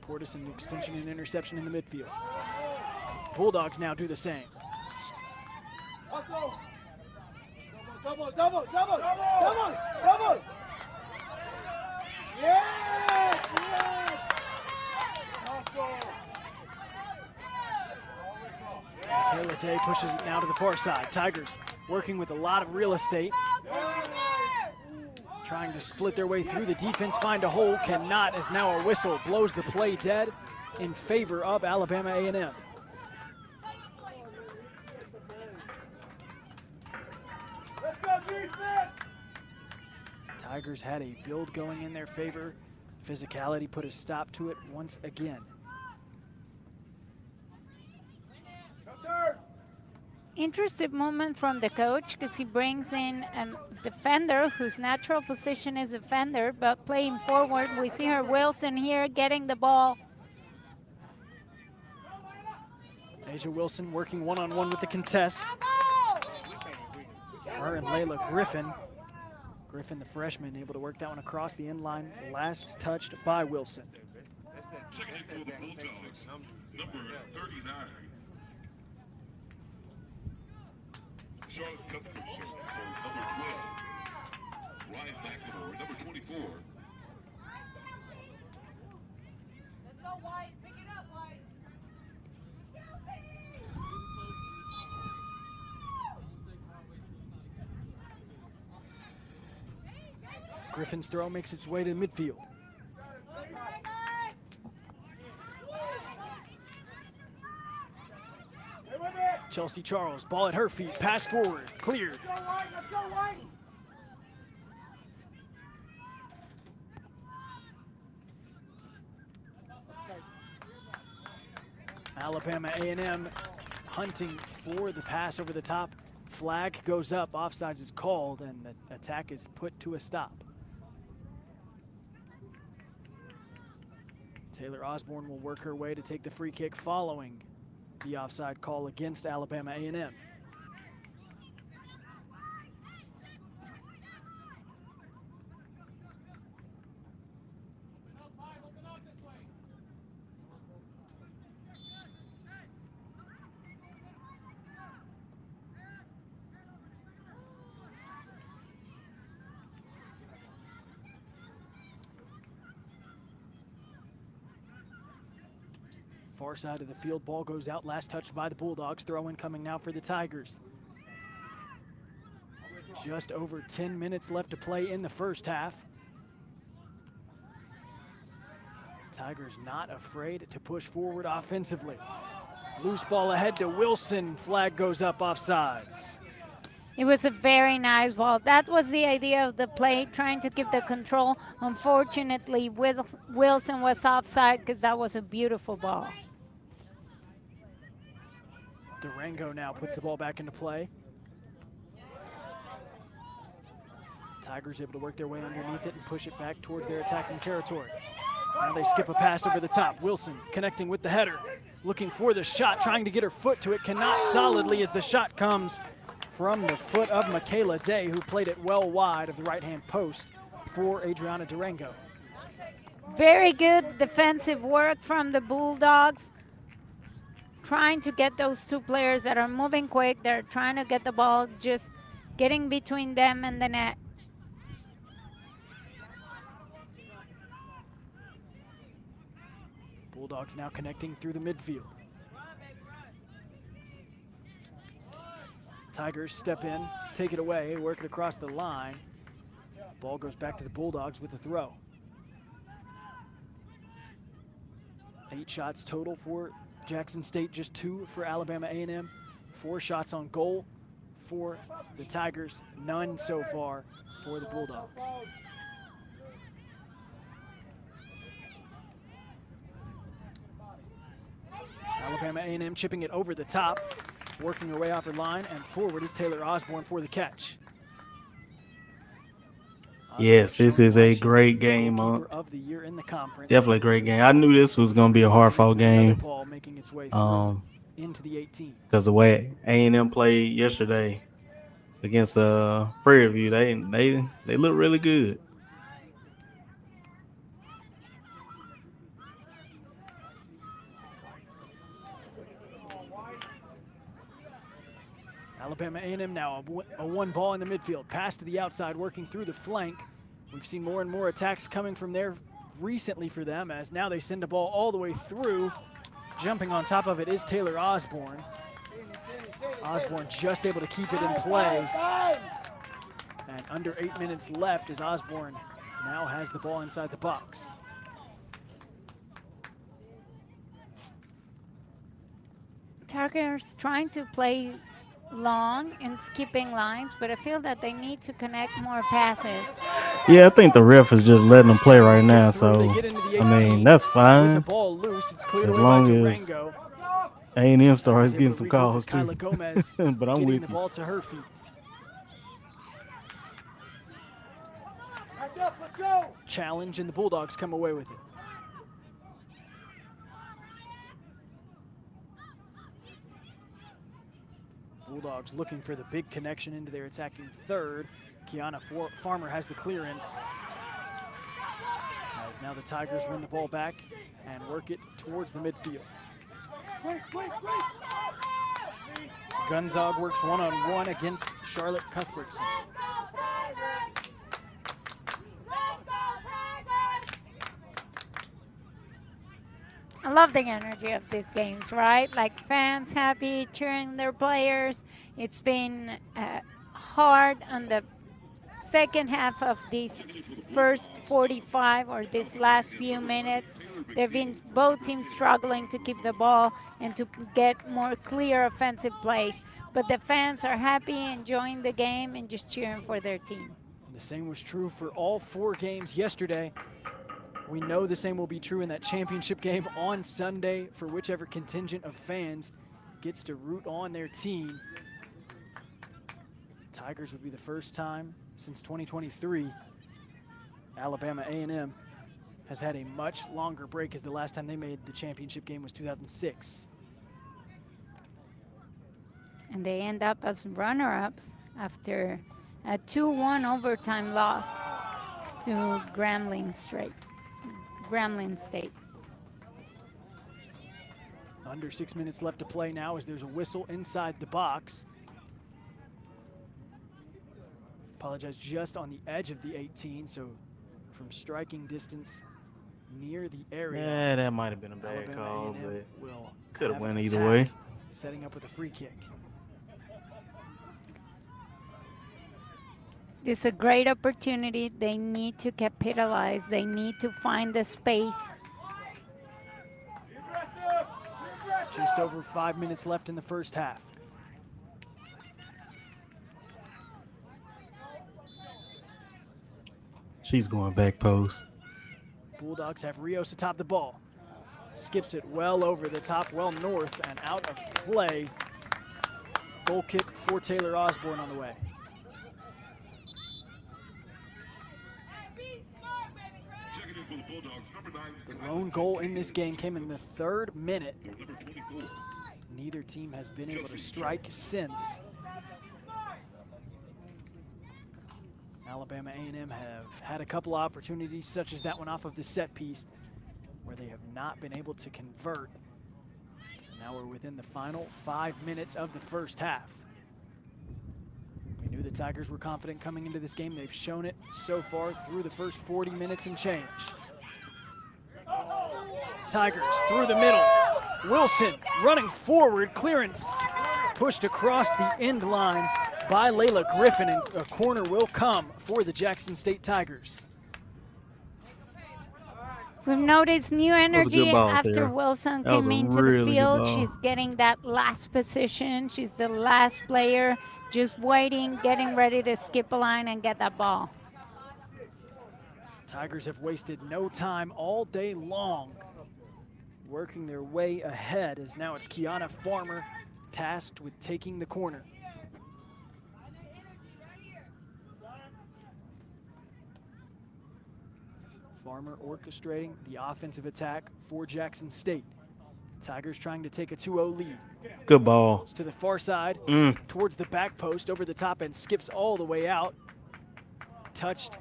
Portis an extension and interception in the midfield. Bulldogs now do the same. Double, double, double, double, double. Yes, yes. Kayla Day pushes it now to the far side. Tigers working with a lot of real estate. Trying to split their way through the defense, find a hole, cannot, as now a whistle blows the play dead in favor of Alabama A&M. Tigers had a build going in their favor. Physicality put a stop to it once again. Interesting moment from the coach, because he brings in a defender whose natural position is defender, but playing forward, we see her Wilson here getting the ball. Asia Wilson working one-on-one with the contest. Her and Layla Griffin. Griffin, the freshman, able to work that one across the end line, last touched by Wilson. Checking in for the Bulldogs, number 39. Charlotte Cuthbert for number 12. Ryan McNamara, number 24. Let's go, White. Pick it up, White. Griffin's throw makes its way to the midfield. Chelsea Charles, ball at her feet, pass forward, cleared. Let's go, White. Let's go, White. Alabama A&M hunting for the pass over the top. Flag goes up, offsides is called, and the attack is put to a stop. Taylor Osborne will work her way to take the free kick following the offside call against Alabama A&M. Far side of the field, ball goes out, last touched by the Bulldogs. Throw-in coming now for the Tigers. Just over 10 minutes left to play in the first half. Tigers not afraid to push forward offensively. Loose ball ahead to Wilson. Flag goes up, offsides. It was a very nice ball. That was the idea of the play, trying to keep the control. Unfortunately, Wilson was offside because that was a beautiful ball. Durango now puts the ball back into play. Tigers able to work their way underneath it and push it back towards their attacking territory. Now they skip a pass over the top. Wilson connecting with the header. looking for the shot, trying to get her foot to it, cannot solidly as the shot comes from the foot of Michaela Day, who played it well wide of the right-hand post for Adriana Durango. Very good defensive work from the Bulldogs, trying to get those two players that are moving quick. They're trying to get the ball, just getting between them and the net. Bulldogs now connecting through the midfield. Tigers step in, take it away, work it across the line. Ball goes back to the Bulldogs with the throw. 8 shots total for Jackson State, just 2 for Alabama A&M. 4 shots on goal for the Tigers, none so far for the Bulldogs. Alabama A&M chipping it over the top, working her way off her line, and forward is Taylor Osborne for the catch. Yes, this is a great game. Of the year in the conference. Definitely a great game. I knew this was going to be a hard-fought game. Ball making its way through into the 18. Because the way A&M played yesterday against Prairie View, they look really good. Alabama A&M now a 1 ball in the midfield. Pass to the outside, working through the flank. We've seen more and more attacks coming from there recently for them, as now they send a ball all the way through. Jumping on top of it is Taylor Osborne. Osborne just able to keep it in play. And under 8 minutes left as Osborne now has the ball inside the box. Tigers trying to play long and skipping lines, but I feel that they need to connect more passes. Yeah, I think the ref is just letting them play right now, so I mean that's fine. The ball loose, it's cleared as away long by as Durango. A&M starts getting some calls too. Kyla Gomez but I'm getting with the you. ball to her feet. Challenge, and the Bulldogs come away with it. Bulldogs looking for the big connection into their attacking third. Kiana Farmer has the clearance. As now the Tigers win the ball back and work it towards the midfield. Gunzog works one-on-one against Charlotte Cuthbertson. I love the energy of these games, right? Like fans happy, cheering their players. It's been hard on the second half of this first 45 or this last few minutes. They've been both teams struggling to keep the ball and to get more clear offensive plays. But the fans are happy, enjoying the game, and just cheering for their team. The same was true for all 4 games yesterday. We know the same will be true in that championship game on Sunday for whichever contingent of fans gets to root on their team. Tigers would be the first time since 2023. Alabama A&M has had a much longer break, as the last time they made the championship game was 2006. And they end up as runner-ups after a 2-1 overtime loss to Grambling State. Under 6 minutes left to play now as there's a whistle inside the box. Apologize, just on the edge of the 18, so from striking distance near the area. Yeah, that might have been a bad Alabama call, A&M but could have an went either attack, way. Setting up with a free kick. This is a great opportunity. They need to capitalize. They need to find the space. Just over 5 minutes left in the first half. She's going back post. Bulldogs have Rios atop the ball. Skips it well over the top, well north and out of play. Goal kick for Taylor Osborne on the way. Checking in for the Bulldogs, number 9. The lone goal in this game came in the 3rd minute. Number 24. Neither team has been able to strike since. Alabama A&M have had a couple opportunities, such as that one off of the set piece, where they have not been able to convert. Now we're within the final 5 minutes of the first half. We knew the Tigers were confident coming into this game. They've shown it so far through the first 40 minutes and change. Tigers through the middle. Wilson running forward, clearance pushed across the end line by Layla Griffin, and a corner will come for the Jackson State Tigers. We've noticed new energy ball, after Sarah. Wilson That was came a into really the good field. ball. She's getting that last position. She's the last player, just waiting, getting ready to skip a line and get that ball. Tigers have wasted no time all day long, working their way ahead, as now it's Kiana Farmer tasked with taking the corner. Farmer orchestrating the offensive attack for Jackson State. Tigers trying to take a 2-0 lead. Good ball. It's to the far side, Mm. towards the back post, over the top, and skips all the way out. Touched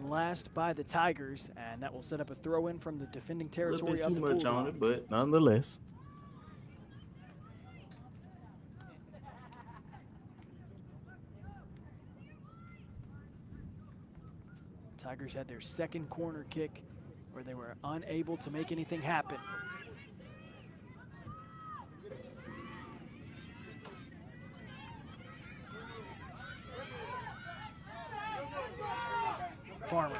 last by the Tigers, and that will set up a throw-in from the defending A little territory bit of too the much Bulldogs. on it, but nonetheless. Tigers had their second corner kick where they were unable to make anything happen. Farmer.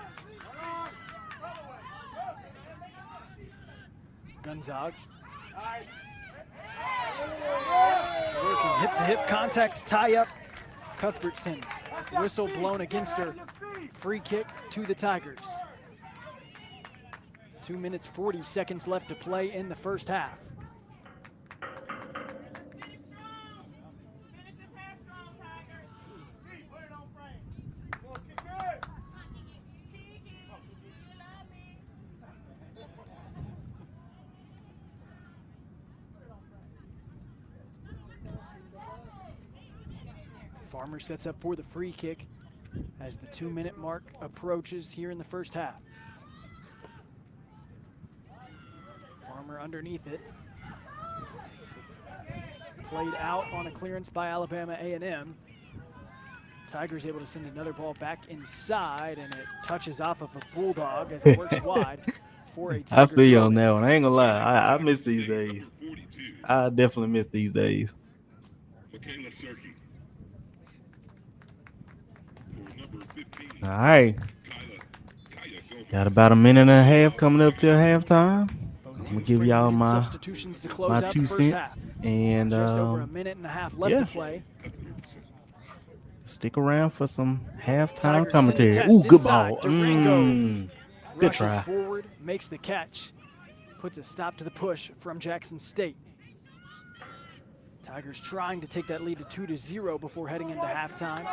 Gunzog. Working hip-to-hip contact, tie-up. Cuthbertson, whistle blown against her. Free kick to the Tigers. 2 minutes, 40 seconds left to play in the first half. Farmer sets up for the free kick as the 2-minute mark approaches here in the first half. Farmer underneath it. Played out on a clearance by Alabama A&M. Tigers able to send another ball back inside, and it touches off of a Bulldog as it works wide for a I Tiger feel you throw. on that one. I ain't gonna lie. I miss these days. 42. I definitely miss these days. Michaela Serkey. For number 15. All right. Kaya Gomez. Got about a minute and a half coming up till halftime. Both I'm gonna teams give bringing y'all in my substitutions to close out 2 the first half. cents and Just over a minute and a half left yeah. to play. stick around for some halftime Tigers send commentary. a test Ooh, good inside. ball. Durango Good rushes try. forward, makes the catch, puts a stop to the push from Jackson State. Tigers trying to take that lead to 2-0 before heading into halftime.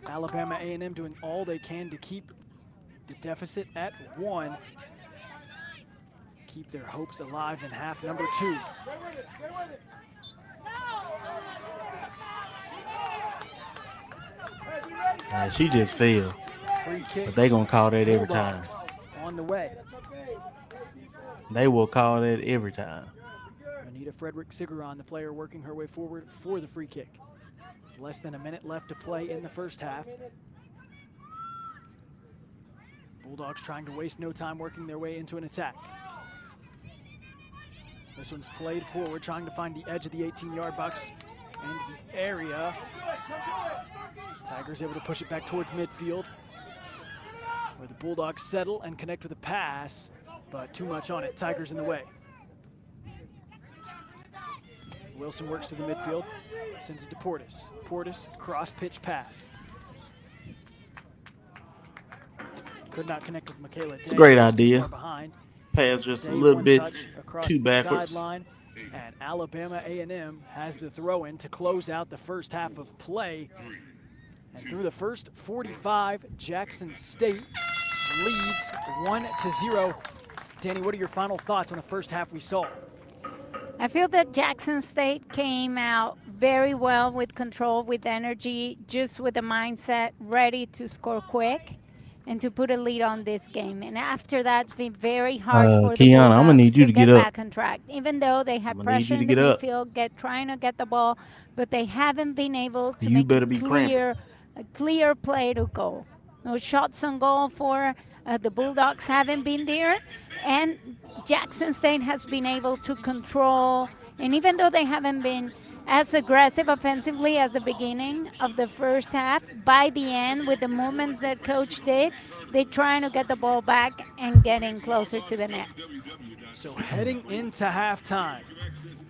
Alabama A&M doing all they can to keep the deficit at 1. Keep their hopes alive in half number 2. She just failed. Free kick. But they gonna call that every time. Bulldogs on the way. They will call that every time. Anita Frederick Sigeron, the player working her way forward for the free kick. Less than a minute left to play in the first half. Bulldogs trying to waste no time working their way into an attack. This one's played forward, trying to find the edge of the 18-yard box and the area. Tigers able to push it back towards midfield, where the Bulldogs settle and connect with a pass, but too much on it. Tigers in the way. Wilson works to the midfield, sends it to Portis. Portis, cross-pitch pass. Could not connect with Michaela Day. It's a great Too idea. far behind. Pass just a Day little one bit touch across too the backwards. sideline, and Alabama A&M has the throw-in to close out the first half of play. And through the first 45, Jackson State leads 1-0. Danny, what are your final thoughts on the first half we saw? I feel that Jackson State came out very well with control, with energy, just with a mindset ready to score quick and to put a lead on this game. And after that, it's been very hard for the Kiana, I'm gonna Bulldogs need you to to get get up. back on track, even though they I'm had gonna need pressure you to in the get up. midfield, trying to get the ball, but they haven't been able to You make better be cramping. a clear play to goal. No shots on goal for the Bulldogs haven't been there, and Jackson State has been able to control. And even though they haven't been as aggressive offensively as the beginning of the first half, by the end, with the movements that coach did, they're trying to get the ball back and getting closer to the net. So heading into halftime,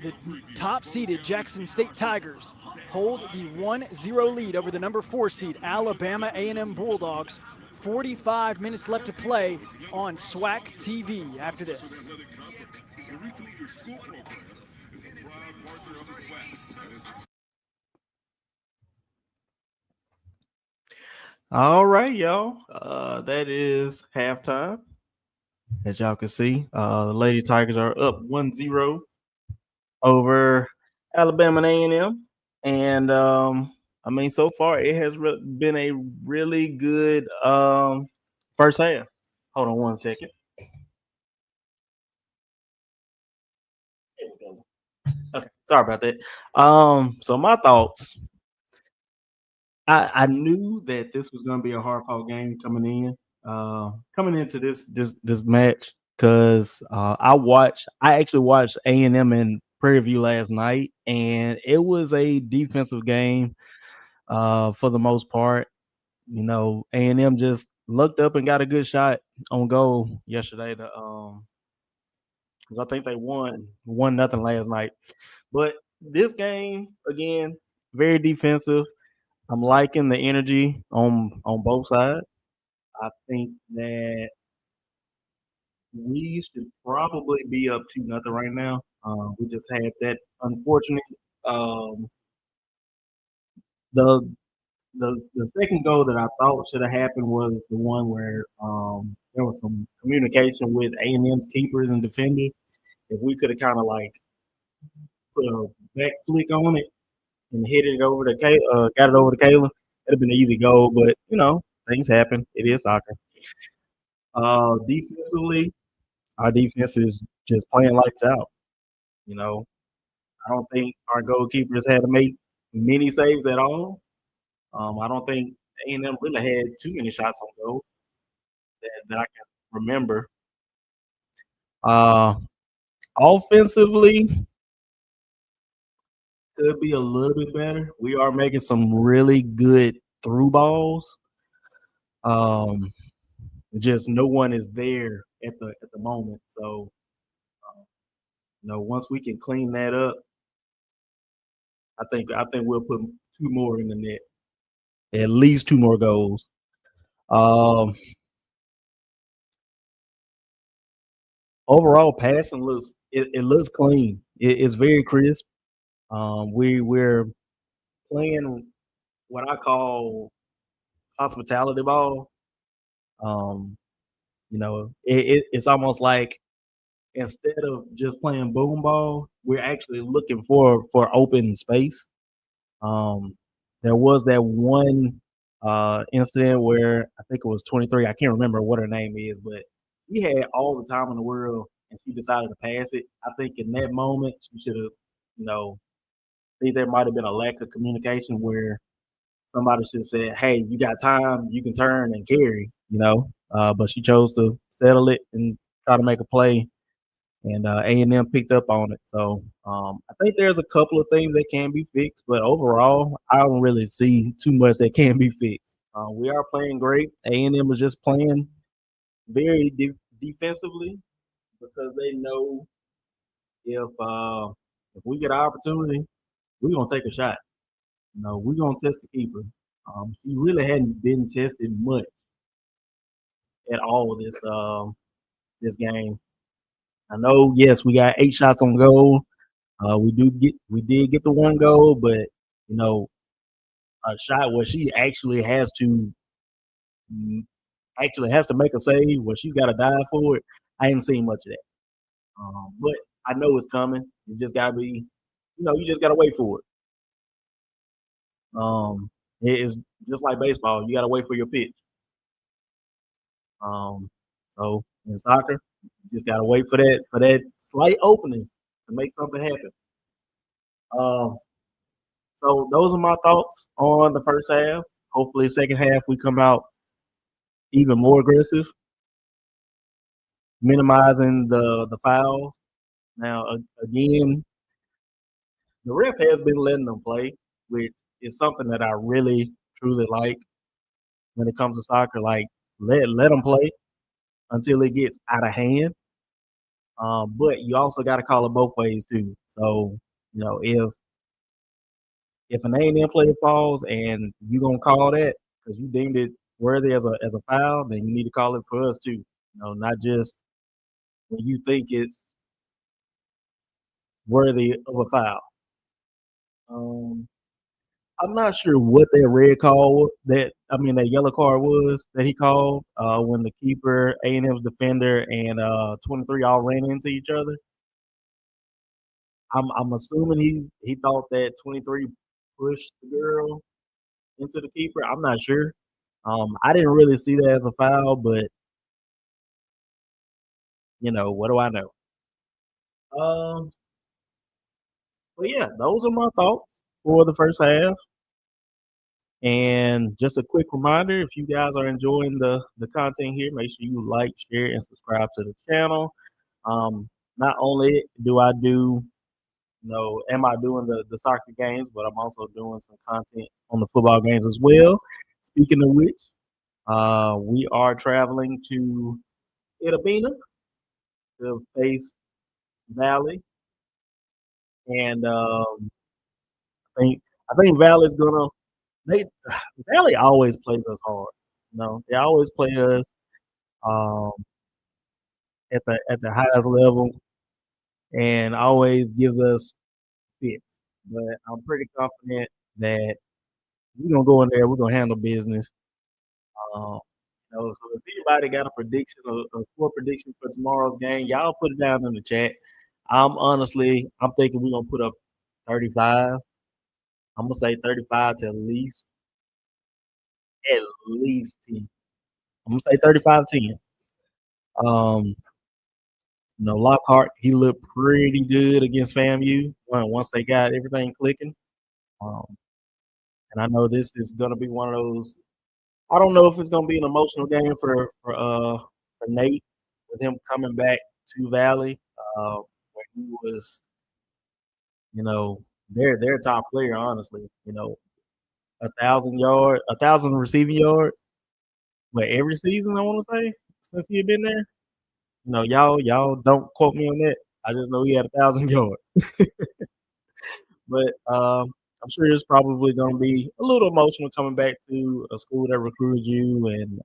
the top-seeded Jackson State Tigers hold the 1-0 lead over the number 4 seed Alabama A&M Bulldogs. 45 minutes left to play on SWAC TV after this. All right, y'all. That is halftime. As y'all can see, the Lady Tigers are up 1-0 over Alabama A&M. And I mean, so far it has been a really good first half. Hold on one second. Okay, sorry about that. So my thoughts. I knew that this was going to be a hard fought game coming into this match because I actually watched A&M and Prairie View last night, and it was a defensive game for the most part. You know, A&M just looked up and got a good shot on goal yesterday to because I think they won nothing last night. But this game again, very defensive. I'm liking the energy on both sides. I think that we should probably be up 2-0 right now. We just had that unfortunate um, the the second goal that I thought should have happened was the one where there was some communication with A&M's keepers and defenders. If we could have kind of like put a back flick on it and hit it over to got it over to Kayla, it'd have been an easy goal. But you know, things happen. It is soccer. Defensively, our defense is just playing lights out. You know, I don't think our goalkeepers had to make many saves at all. I don't think A&M really had too many shots on goal that I can remember. Uh, Offensively, could be a little bit better. We are making some really good through balls. Um, just no one is there at the moment. So, once we can clean that up, I think we'll put two more in the net, at least two more goals. Um, Overall, passing it looks clean. It's very crisp. We're playing what I call hospitality ball. Um, it's almost like instead of just playing boom ball, we're actually looking for open space. Um, there was that one incident where I think it was 23. I can't remember what her name is, but she had all the time in the world and she decided to pass it. I think in that moment she should have, you know, I think there might have been a lack of communication where somebody should have said, "Hey, you got time, you can turn and carry," but she chose to settle it and try to make a play, and A&M picked up on it. So I think there's a couple of things that can be fixed, but overall, I don't really see too much that can be fixed. We are playing great. A&M is just playing very defensively because they know if we get an opportunity, we're gonna take a shot. We're gonna test the keeper. She really hadn't been tested much at all this game. I know, yes, we got 8 shots on goal. We did get the one goal, but you know, a shot where she actually has to actually has to make a save where she's got to dive for it. I ain't seen much of that. But I know it's coming. You just gotta be, you just gotta wait for it. It is just like baseball. You gotta wait for your pitch. Um, so in soccer, you just gotta wait for that slight opening to make something happen. Um, so those are my thoughts on the first half. Hopefully, second half we come out even more aggressive, minimizing the fouls. Now, again, the ref has been letting them play, which is something that I really truly like when it comes to soccer. Like let them play until it gets out of hand. But you also got to call it both ways too. So if an A&M player falls and you gonna call that because you deemed it worthy as a foul, then you need to call it for us too. Not just when you think it's worthy of a foul. Um, I'm not sure what that red call that yellow card was that he called when the keeper, A&M's defender, and 23 all ran into each other. I'm assuming he thought that 23 pushed the girl into the keeper. I'm not sure. I didn't really see that as a foul, but what do I know? Um, but yeah, those are my thoughts for the first half. And just a quick reminder, if you guys are enjoying the content here, make sure you like, share, and subscribe to the channel. Not only am I doing the soccer games, but I'm also doing some content on the football games as well. Speaking of which, we are traveling to Itabena to face Valley, and I think Valley's gonna. They Valley always plays us hard. They always play us um, at the highest level and always gives us fits. But I'm pretty confident that we're gonna go in there. We're gonna handle business. Um, so if anybody got a prediction, a score prediction for tomorrow's game, y'all put it down in the chat. I'm thinking we're gonna put up 35. I'm gonna say 35 to at least 10. I'm gonna say 35-10. Um, Lockhart, he looked pretty good against FAMU once they got everything clicking. Um, and I know this is gonna be one of those. I don't know if it's gonna be an emotional game for Nate with him coming back to Valley, where he was, their top player, honestly. 1,000 yards, 1,000 receiving yards, but every season I want to say since he had been there. Y'all don't quote me on that. I just know he had 1,000 yards. But I'm sure it's probably going to be a little emotional coming back to a school that recruited you, and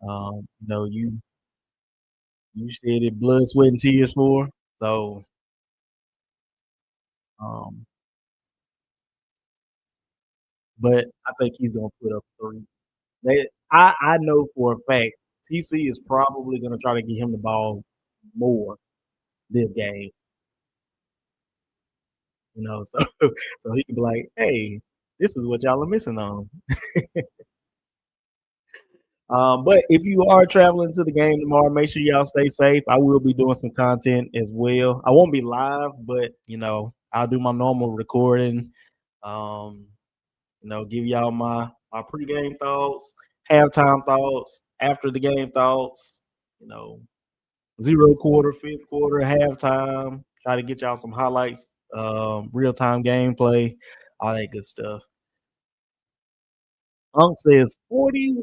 you said it blood, sweat, and tears for. So, um, but I think he's going to put up 3. I know for a fact TC is probably going to try to get him the ball more this game. So so he can be like, hey, this is what y'all are missing on. But if you are traveling to the game tomorrow, make sure y'all stay safe. I will be doing some content as well. I won't be live, but I'll do my normal recording. Um, give y'all my pregame thoughts, halftime thoughts, after the game thoughts. You know, 0 quarter, 5th quarter, halftime. Try to get y'all some highlights, real time gameplay, all that good stuff. Unc says 41-3.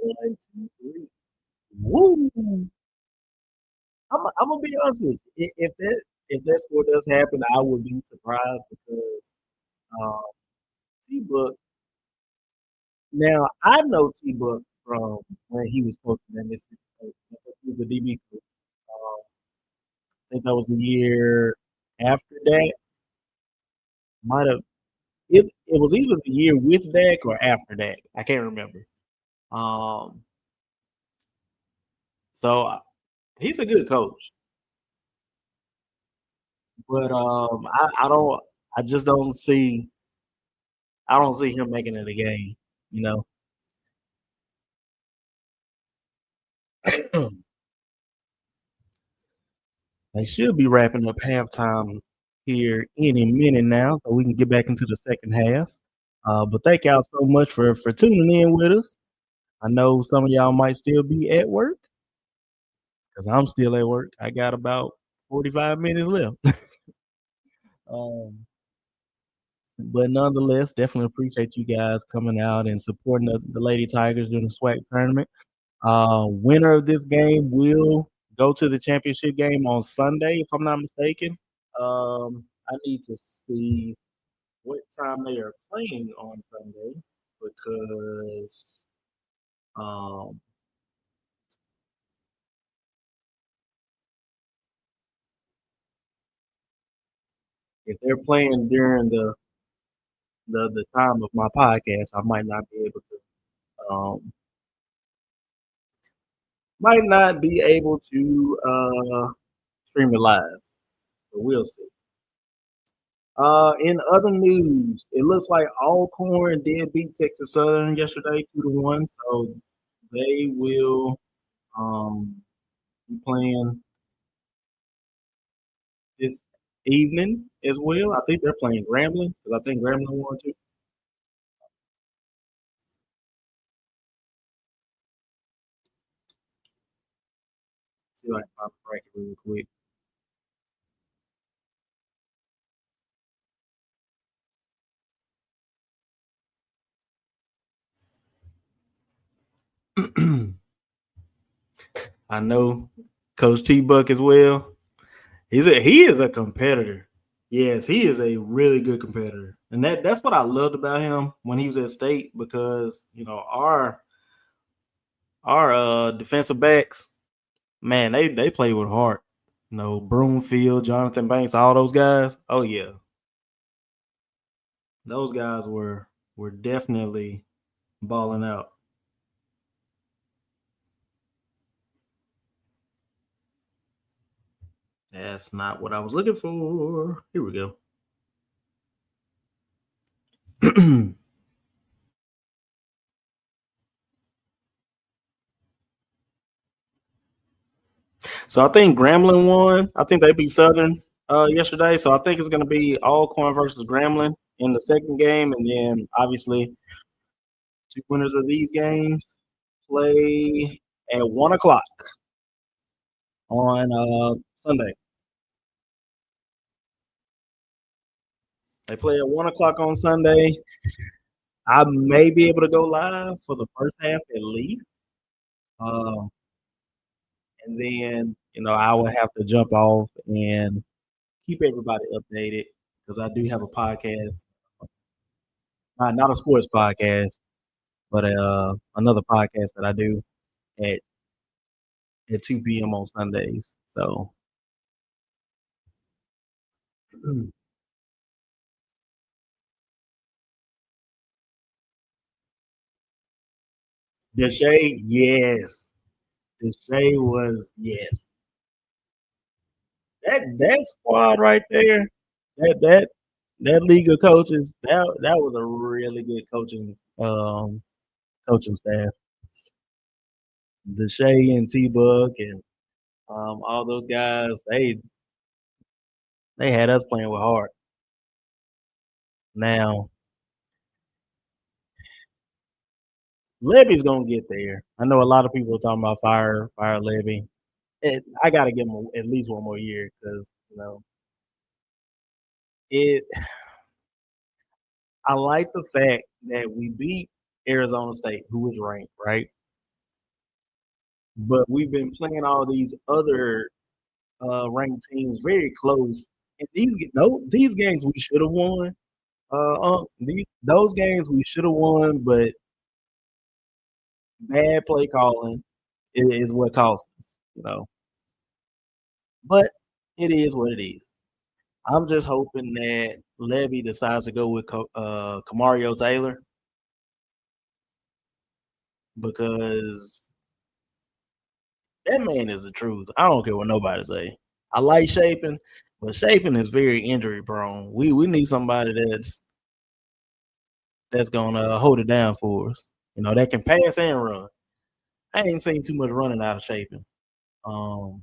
Woo! I'm gonna be honest with you. If that score does happen, I would be surprised because um, T Book. Now I know T Book from when he was coaching at Mississippi State. He was the DB coach. I think that was the year after that. Might have it was either the year with Dak or after Dak. I can't remember. Um, So he's a good coach, but I just don't see. I don't see him making it a game. You know, they should be wrapping up halftime here any minute now, so we can get back into the second half. But thank y'all so much for tuning in with us. I know some of y'all might still be at work because I'm still at work. I got about 45 minutes left. um, but nonetheless, definitely appreciate you guys coming out and supporting the Lady Tigers during the SWAC tournament. Winner of this game will go to the championship game on Sunday, if I'm not mistaken. I need to see what time they are playing on Sunday because um, if they're playing during the time of my podcast, I might not be able to stream it live, but we'll see. In other news, it looks like Alcorn did beat Texas Southern yesterday 2-1, so they will be playing this evening as well. I think they're playing Grambling because I think Grambling won too. See if I can find the bracket real quick. I know Coach T Buck as well. He is a competitor. Yes, he is a really good competitor, and that's what I loved about him when he was at State because our defensive backs, man, they play with heart. Broomfield, Jonathan Banks, all those guys. Oh yeah, those guys were definitely balling out. That's not what I was looking for. Here we go. So I think Grambling won. I think they beat Southern yesterday. So I think it's going to be Alcorn versus Grambling in the second game, and then obviously two winners of these games play at 1 o'clock on Sunday. They play at 1 o'clock on Sunday. I may be able to go live for the first half at least. Um, and then, I will have to jump off and keep everybody updated because I do have a podcast, not a sports podcast, but another podcast that I do at 2 p.m. on Sundays. So, Deshae, yes. Deshae was, yes. That squad right there, that that that league of coaches, that was a really good coaching staff. Deshae and T Buck and all those guys, they had us playing with heart. Now Levy's gonna get there. I know a lot of people are talking about fire Levy. I got to give him at least one more year because it. I like the fact that we beat Arizona State, who was ranked, right? But we've been playing all these other ranked teams very close. And these games we should have won. Those games we should have won, but bad play calling is what cost us. But it is what it is. I'm just hoping that Levy decides to go with Camario Taylor because That man is the truth. I don't care what nobody say. I like Shaping, but Shaping is very injury prone. We need somebody that's gonna hold it down for us. You know, that can pass and run. I ain't seen too much running out of Shaping. But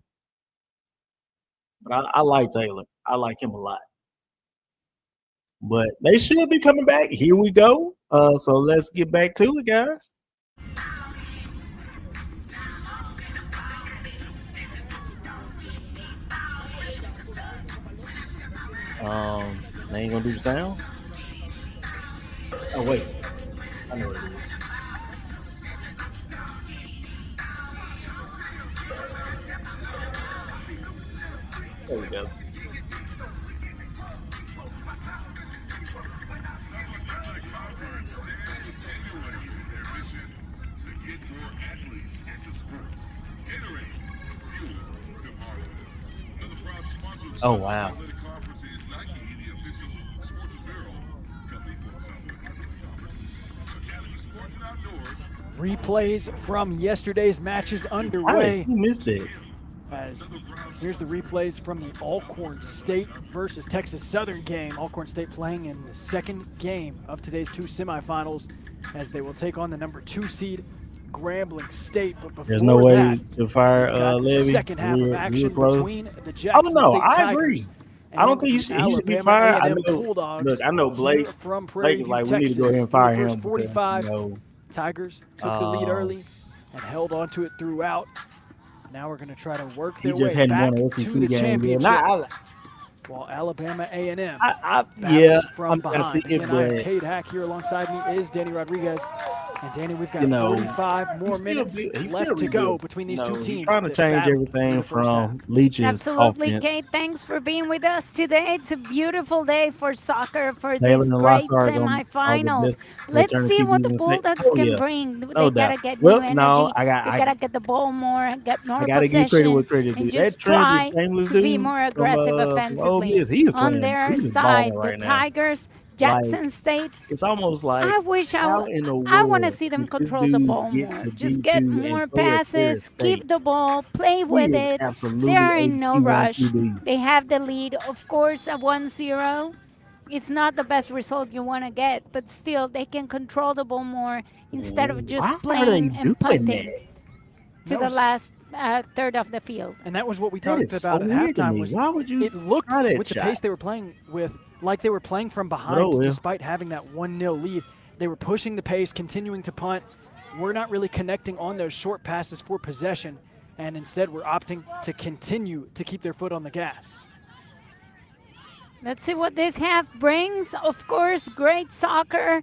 I like Taylor. I like him a lot. But they should be coming back. Here we go. So let's get back to it, guys. They ain't gonna do the sound. Oh wait, I know what it is. There we go. Oh wow. Replays from yesterday's matches How underway. did you miss that? As here's the replays from the Alcorn State versus Texas Southern game. Alcorn State playing in the second game of today's two semifinals as they will take on the number 2 seed Grambling State. But before There's no way that, to fire we've got the Levy. second half of action between the Oh Jackson no, State I agree. Tigers. I don't think he should be fired. I know. Bulldogs Look, I know Blake. from Prairie Blake is View, like, we Texas. need to go ahead and fire Through the him. first 45, Because, Tigers took the lead early and held on to it throughout. Now we're going to try to work their way back to the championship. While Alabama A&M from behind. Again, I have Cade Hack here alongside me is Danny Rodriguez. And Danny, we've got 45 more minutes left to go between these two teams. He's trying to change everything from Leach's Absolutely, offense. Kate. Thanks for being with us today. It's a beautiful day for soccer for Taylor this and great Lockhart semifinals. Let's see what the Bulldogs can bring. They gotta get Well, new energy. no, they gotta get the ball more, get more I gotta give credit possession, where credit and due. just That try shameless to be dude more aggressive from Ole offensively. Miss, he is On playing. their He is side, balling right the now. Tigers, Jackson State. It's almost like I wish I want to see them control the ball more. Just get more passes, keep the ball, play with it. They are in no rush. They have the lead, of course, at 1-0. It's not the best result you want to get, but still, they can control the ball more instead of just playing and punting to the last third of the field. And that was what we talked about at halftime. Why would you? It looked with the pace they were playing with, like they were playing from behind, despite having that 1-0 lead. They were pushing the pace, continuing to punt. We're not really connecting on those short passes for possession, and instead we're opting to continue to keep their foot on the gas. Let's see what this half brings. Of course, great soccer.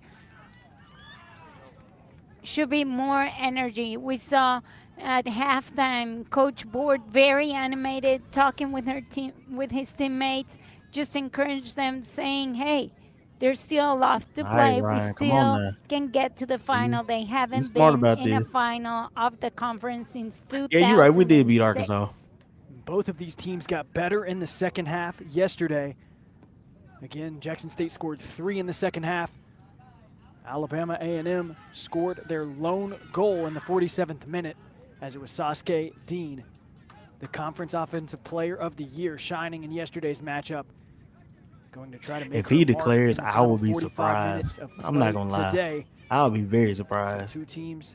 Should be more energy. We saw at halftime Coach Board very animated, talking with her team, with his teammates, just encourage them, saying, hey, there's still a lot to play. We still can get to the final. They haven't been in a final of the conference since 2000. Yeah, you're right. We did beat Arkansas. Both of these teams got better in the second half yesterday. Again, Jackson State scored 3 in the second half. Alabama A&M scored their lone goal in the 47th minute as it was Sasuke Dean, the Conference Offensive Player of the Year, shining in yesterday's matchup. Going to try to make if he declares, I will be surprised. I'm not going to lie. Today. I'll be very surprised. So 2 teams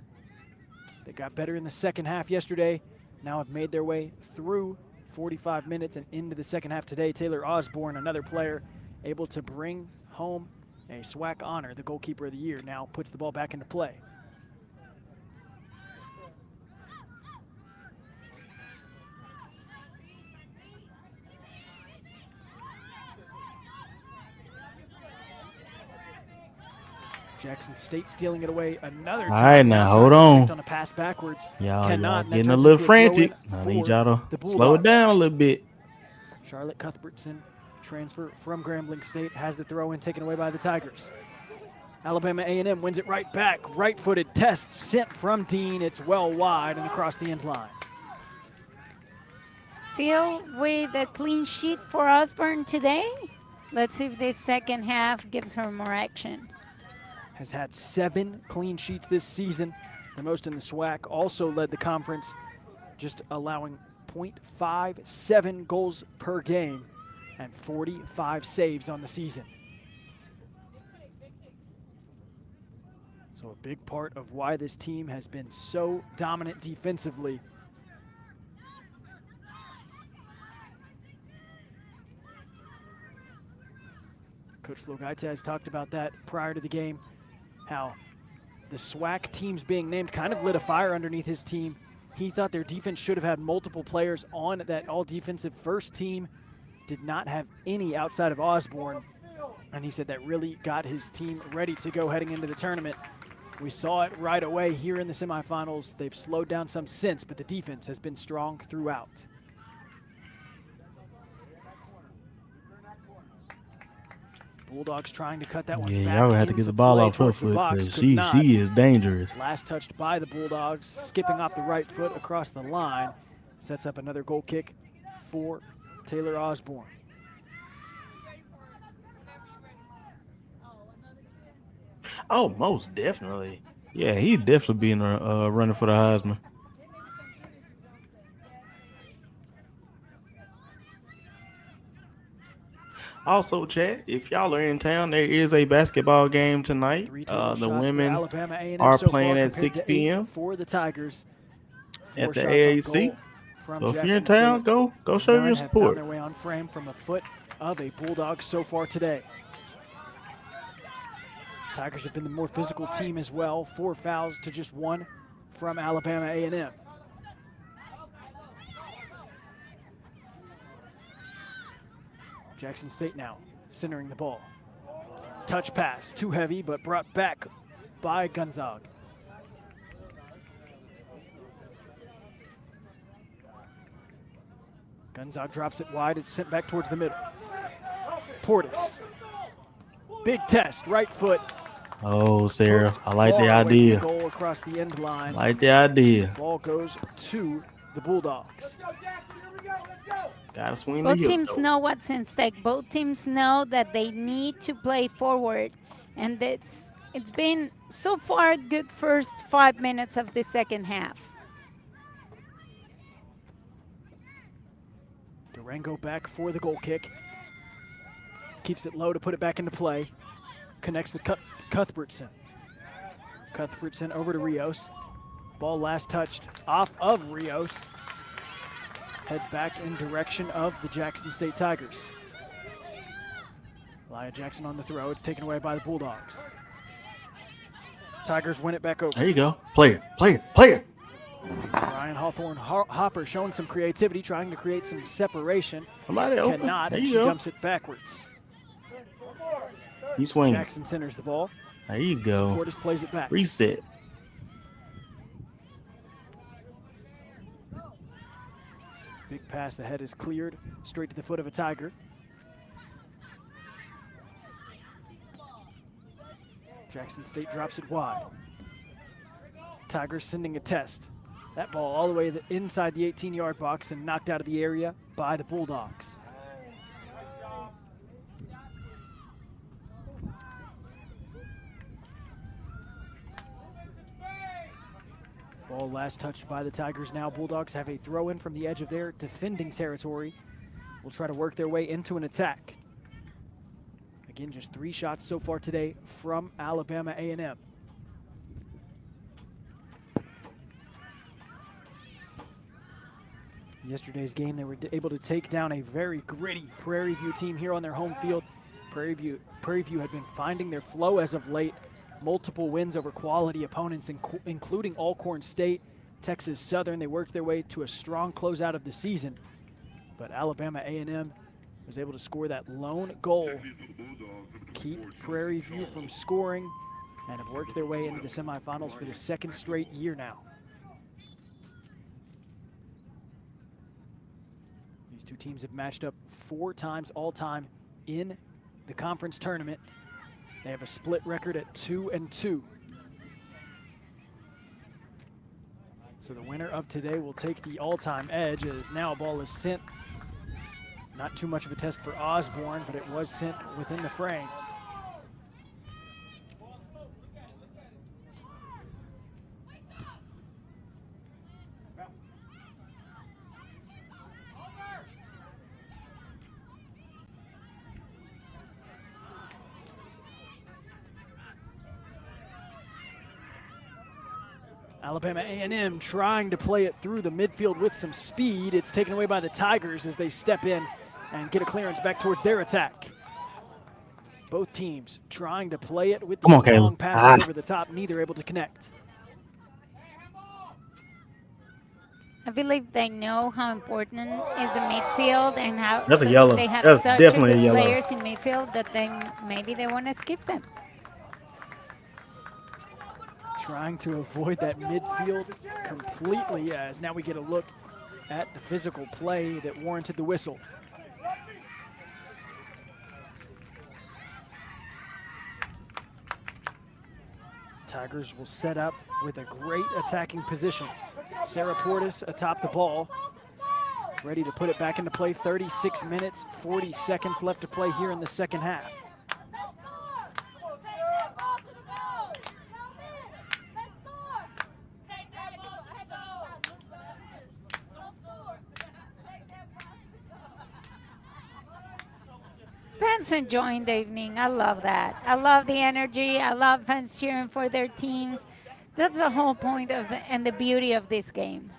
that got better in the second half yesterday now have made their way through 45 minutes and into the second half today. Taylor Osborne, another player, able to bring home a SWAC honor. The goalkeeper of the year now puts the ball back into play. Jackson State stealing it away. Another time. All right, now hold on. On a pass backwards. Y'all getting a little frantic. I need y'all to slow it down a little bit. Charlotte Cuthbertson, transfer from Grambling State, has the throw in taken away by the Tigers. Alabama A&M wins it right back. Right-footed test sent from Dean. It's well wide and across the end line. Still with a clean sheet for Osborne today. Let's see if this second half gives her more action. Has had 7 clean sheets this season, the most in the SWAC. Also led the conference just allowing 0.57 goals per game and 45 saves on the season. So a big part of why this team has been so dominant defensively. Coach Flo Gaites talked about that prior to the game, how the SWAC teams being named kind of lit a fire underneath his team. He thought their defense should have had multiple players on that all-defensive first team. Did not have any outside of Osborne. And he said that really got his team ready to go heading into the tournament. We saw it right away here in the semifinals. They've slowed down some since, but the defense has been strong throughout. Bulldogs trying to cut that one back. Yeah, y'all gonna have to get the ball off her foot because she is dangerous. Last touched by the Bulldogs, skipping off the right foot across the line. Sets up another goal kick for Taylor Osborne. Oh, most definitely. Yeah, he'd definitely be in the running for the Heisman. Also, chat, if y'all are in town, there is a basketball game tonight. The women are playing at 6 p.m. for the Tigers at the AAC. So if you're in town, go show your support. Their way on frame from a foot of a Bulldog so far today. Tigers have been the more physical team as well. 4 fouls to just 1 from Alabama A&M. Jackson State now centering the ball. Touch pass, too heavy, but brought back by Gonzaga. Gonzaga drops it wide. It's sent back towards the middle. Portis. Big test, right foot. Oh, Sarah, I like the idea. Goal across the end line. Like the idea. Ball goes to the Bulldogs. Gotta swing Both the hip, teams though. know what's in stake. Both teams know that they need to play forward. And it's been, so far, a good first 5 minutes of the second half. Durango back for the goal kick. Keeps it low to put it back into play. Connects with Cuthbertson. Cuthbertson over to Rios. Ball last touched off of Rios. Heads back in direction of the Jackson State Tigers. Elia Jackson on the throw. It's taken away by the Bulldogs. Tigers win it back over. There you go. Player, player, player. Ryan Hawthorne Hopper showing some creativity, trying to create some separation. Somebody open. Cannot, There and you she go. dumps it backwards. He's swinging. Jackson centers the ball. There you go. Portis plays it back. Reset. Big pass ahead is cleared, straight to the foot of a Tiger. Jackson State drops it wide. Tigers sending a test. That ball all the way inside the 18-yard box and knocked out of the area by the Bulldogs. Ball last touched by the Tigers. Now Bulldogs have a throw-in from the edge of their defending territory. Will try to work their way into an attack. Again, just 3 shots so far today from Alabama A&M. Yesterday's game, they were able to take down a very gritty Prairie View team here on their home field. Prairie View had been finding their flow as of late. Multiple wins over quality opponents, including Alcorn State, Texas Southern. They worked their way to a strong closeout of the season. But Alabama A&M was able to score that lone goal, keep Prairie View from scoring, and have worked their way into the semifinals for the 2nd straight year now. These two teams have matched up 4 times all-time in the conference tournament. They have a split record at 2-2. So the winner of today will take the all-time edge, as now a ball is sent. Not too much of a test for Osborne, but it was sent within the frame. Alabama A&M trying to play it through the midfield with some speed. It's taken away by the Tigers as they step in and get a clearance back towards their attack. Both teams trying to play it with these long passes over the top, neither able to connect. I believe they know how important is the midfield and how That's a yellow. they have That's such definitely a good yellow. players in midfield that maybe they want to skip them. Trying to avoid that midfield completely, as now we get a look at the physical play that warranted the whistle. Tigers will set up with a great attacking position. Sarah Portis atop the ball, ready to put it back into play. 36 minutes, 40 seconds left to play here in the second half. Fans enjoying the evening. I love that. I love the energy. I love fans cheering for their teams. That's the whole point of and the beauty of this game.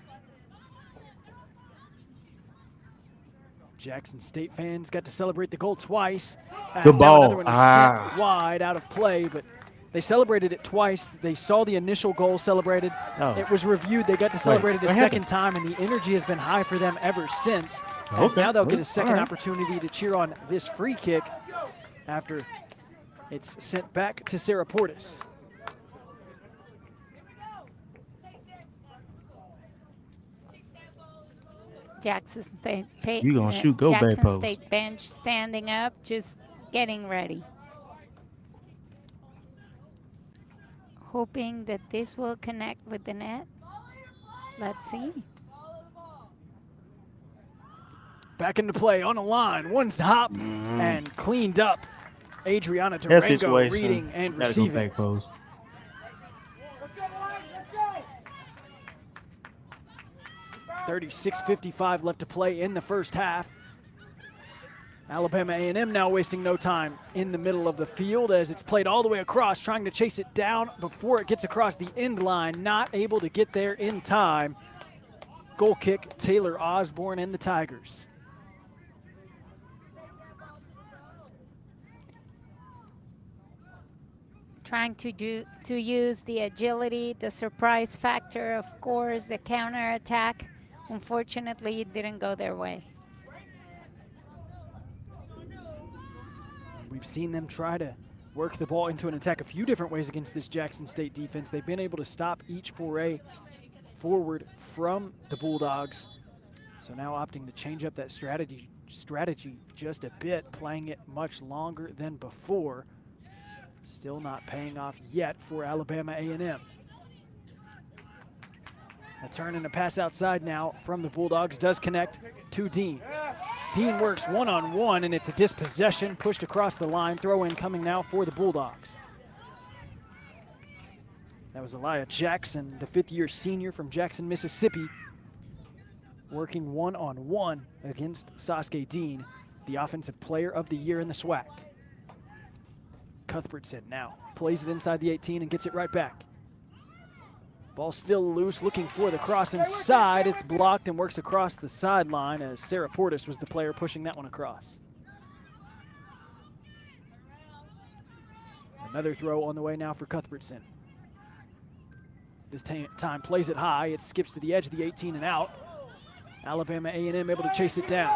Jackson State fans got to celebrate the goal twice. Good ball. Another one is sent wide out of play, but they celebrated it twice. They saw the initial goal celebrated. Oh. It was reviewed. They got to celebrate it a second time, and the energy has been high for them ever since. Okay. Now they'll get a second opportunity to cheer on this free kick after it's sent back to Sarah Portis. Jackson State, You gonna shoot, go Jackson back post. State bench standing up, just getting ready. Hoping that this will connect with the net. Let's see. Back into play on the line. One hop and cleaned up. Adriana Durango reading and receiving. Back post. 36:55 left to play in the first half. Alabama A&M now wasting no time in the middle of the field as it's played all the way across, trying to chase it down before it gets across the end line, not able to get there in time. Goal kick, Taylor Osborne and the Tigers. Trying to use the agility, the surprise factor, of course, the counter attack. Unfortunately, it didn't go their way. We've seen them try to work the ball into an attack a few different ways against this Jackson State defense. They've been able to stop each foray forward from the Bulldogs. So now opting to change up that strategy just a bit, playing it much longer than before. Still not paying off yet for Alabama A&M. A turn and a pass outside now from the Bulldogs does connect to Dean. Dean works one-on-one, and it's a dispossession pushed across the line. Throw in coming now for the Bulldogs. That was Elia Jackson, the fifth-year senior from Jackson, Mississippi, working one-on-one against Sasuke Dean, the Offensive Player of the Year in the SWAC. Cuthbertson now plays it inside the 18 and gets it right back. Ball still loose, looking for the cross inside. It's blocked and works across the sideline as Sarah Portis was the player pushing that one across. Another throw on the way now for Cuthbertson. This time plays it high. It skips to the edge of the 18 and out. Alabama A&M able to chase it down.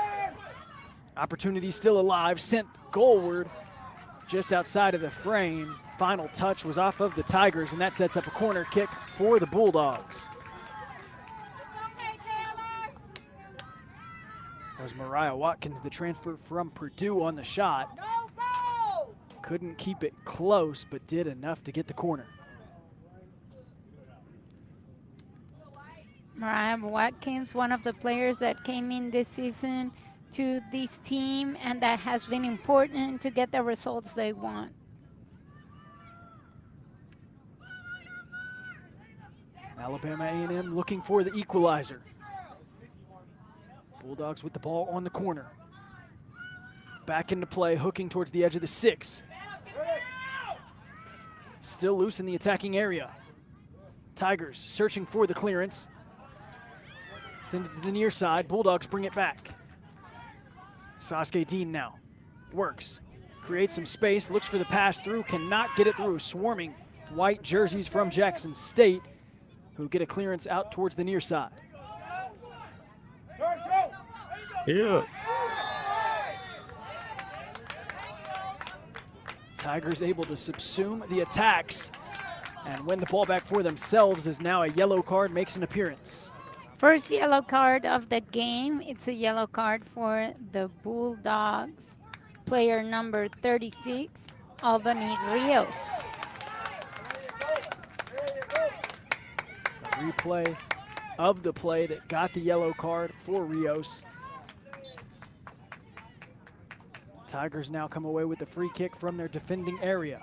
Opportunity still alive, sent goalward just outside of the frame. Final touch was off of the Tigers, and that sets up a corner kick for the Bulldogs. That was Mariah Watkins, the transfer from Purdue, on the shot. Couldn't keep it close, but did enough to get the corner. Mariah Watkins, one of the players that came in this season to this team and that has been important to get the results they want. Alabama A&M looking for the equalizer. Bulldogs with the ball on the corner. Back into play, hooking towards the edge of the 6. Still loose in the attacking area. Tigers searching for the clearance. Send it to the near side. Bulldogs bring it back. Sasuke Dean now works. Creates some space. Looks for the pass through. Cannot get it through. Swarming white jerseys from Jackson State, who get a clearance out towards the near side. Yeah. Tigers able to subsume the attacks and win the ball back for themselves, as now a yellow card makes an appearance. First yellow card of the game. It's a yellow card for the Bulldogs. Player number 36, Albany Rios. A replay of the play that got the yellow card for Rios. Tigers now come away with the free kick from their defending area.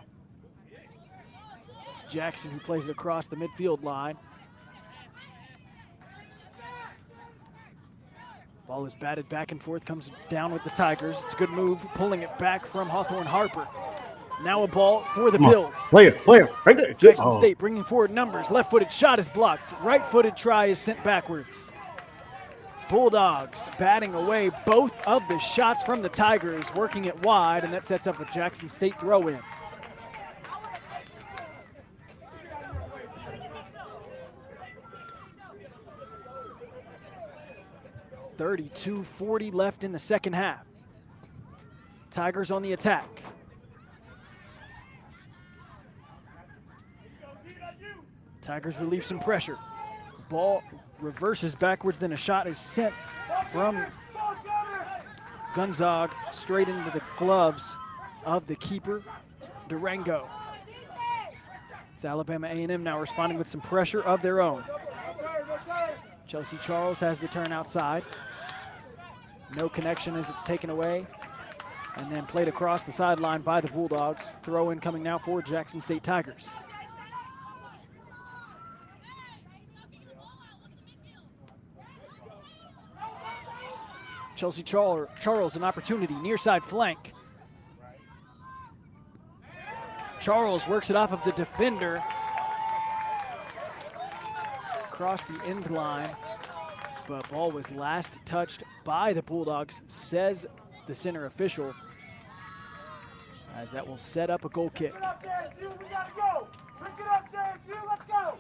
It's Jackson who plays it across the midfield line. Ball is batted back and forth, comes down with the Tigers. It's a good move, pulling it back from Hawthorne Harper. Now a ball for the Bill. Player, right there. Jackson State bringing forward numbers. Left-footed shot is blocked. Right-footed try is sent backwards. Bulldogs batting away both of the shots from the Tigers, working it wide, and that sets up a Jackson State throw-in. .32-40 left in the second half. Tigers on the attack. Tigers relieve some pressure. Ball reverses backwards, then a shot is sent from Gunzog straight into the gloves of the keeper, Durango. It's Alabama A&M now responding with some pressure of their own. Chelsea Charles has the turn outside. No connection as it's taken away and then played across the sideline by the Bulldogs. Throw in coming now for Jackson State Tigers. Chelsea Charles, an opportunity, near side flank. Charles works it off of the defender. Across the end line, but ball was last touched by the Bulldogs, says the center official, as that will set up a goal kick. Pick it up, JSU, we gotta go. Pick it up, JSU, let's go.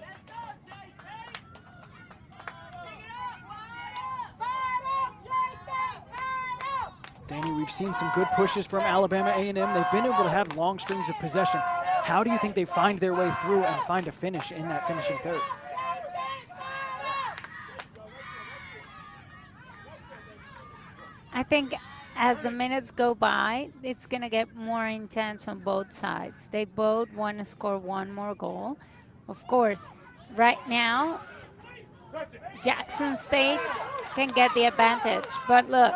Danny, we've seen some good pushes from Alabama A&M. They've been able to have long strings of possession. How do you think they find their way through and find a finish in that finishing third? I think as the minutes go by, it's going to get more intense on both sides. They both want to score one more goal. Of course, right now, Jackson State can get the advantage. But look,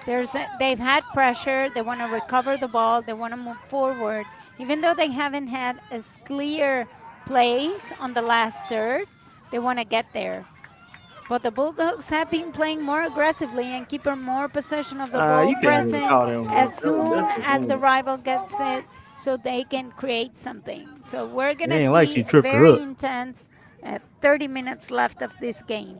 they've had pressure. They want to recover the ball. They want to move forward. Even though they haven't had as clear plays on the last third, they want to get there. But the Bulldogs have been playing more aggressively and keeping more possession of the ball, pressing as soon as the rival gets it, so they can create something. So we're going to see very intense 30 minutes left of this game.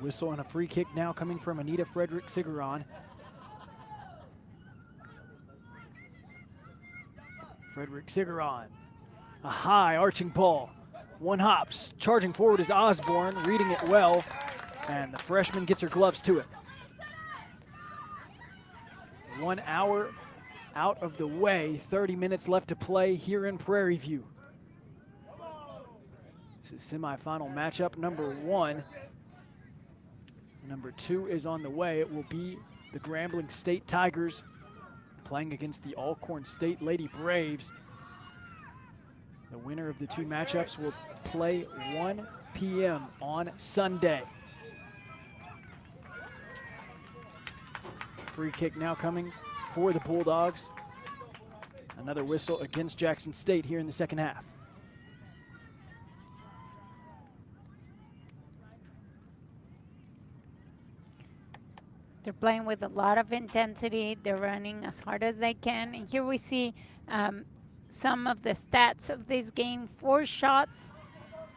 Whistle and a free kick now coming from Anita Frederick Sigeron. Frederick Sigeron, a high arching ball. One hops, charging forward is Osborne, reading it well, and the freshman gets her gloves to it. 1 hour out of the way, 30 minutes left to play here in Prairie View. This is semifinal matchup number 1. Number 2 is on the way. It will be the Grambling State Tigers playing against the Alcorn State Lady Braves. The winner of the 2 matchups will play 1 p.m. on Sunday. Free kick now coming for the Bulldogs. Another whistle against Jackson State here in the second half. They're playing with a lot of intensity. They're running as hard as they can. And here we see some of the stats of this game. 4 shots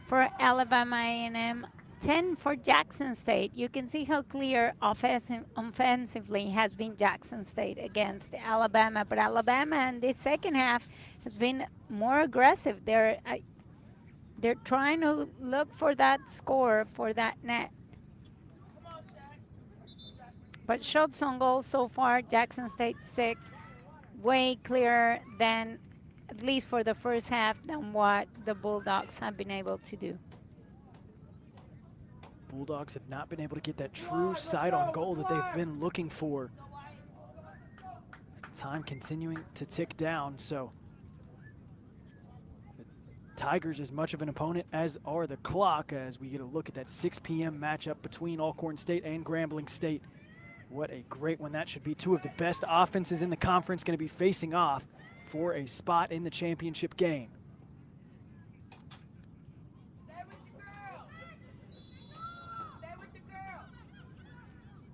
for Alabama A&M, 10 for Jackson State. You can see how clear offensively has been Jackson State against Alabama. But Alabama in this second half has been more aggressive. They're trying to look for that score, for that net. But shots on goal so far, Jackson State 6, way clearer than, at least for the first half, than what the Bulldogs have been able to do. Bulldogs have not been able to get that true sight on goal that they've been looking for. Time continuing to tick down, so the Tigers as much of an opponent as are the Clock, as we get a look at that 6 p.m. matchup between Alcorn State and Grambling State. What a great one that should be. Two of the best offenses in the conference going to be facing off for a spot in the championship game.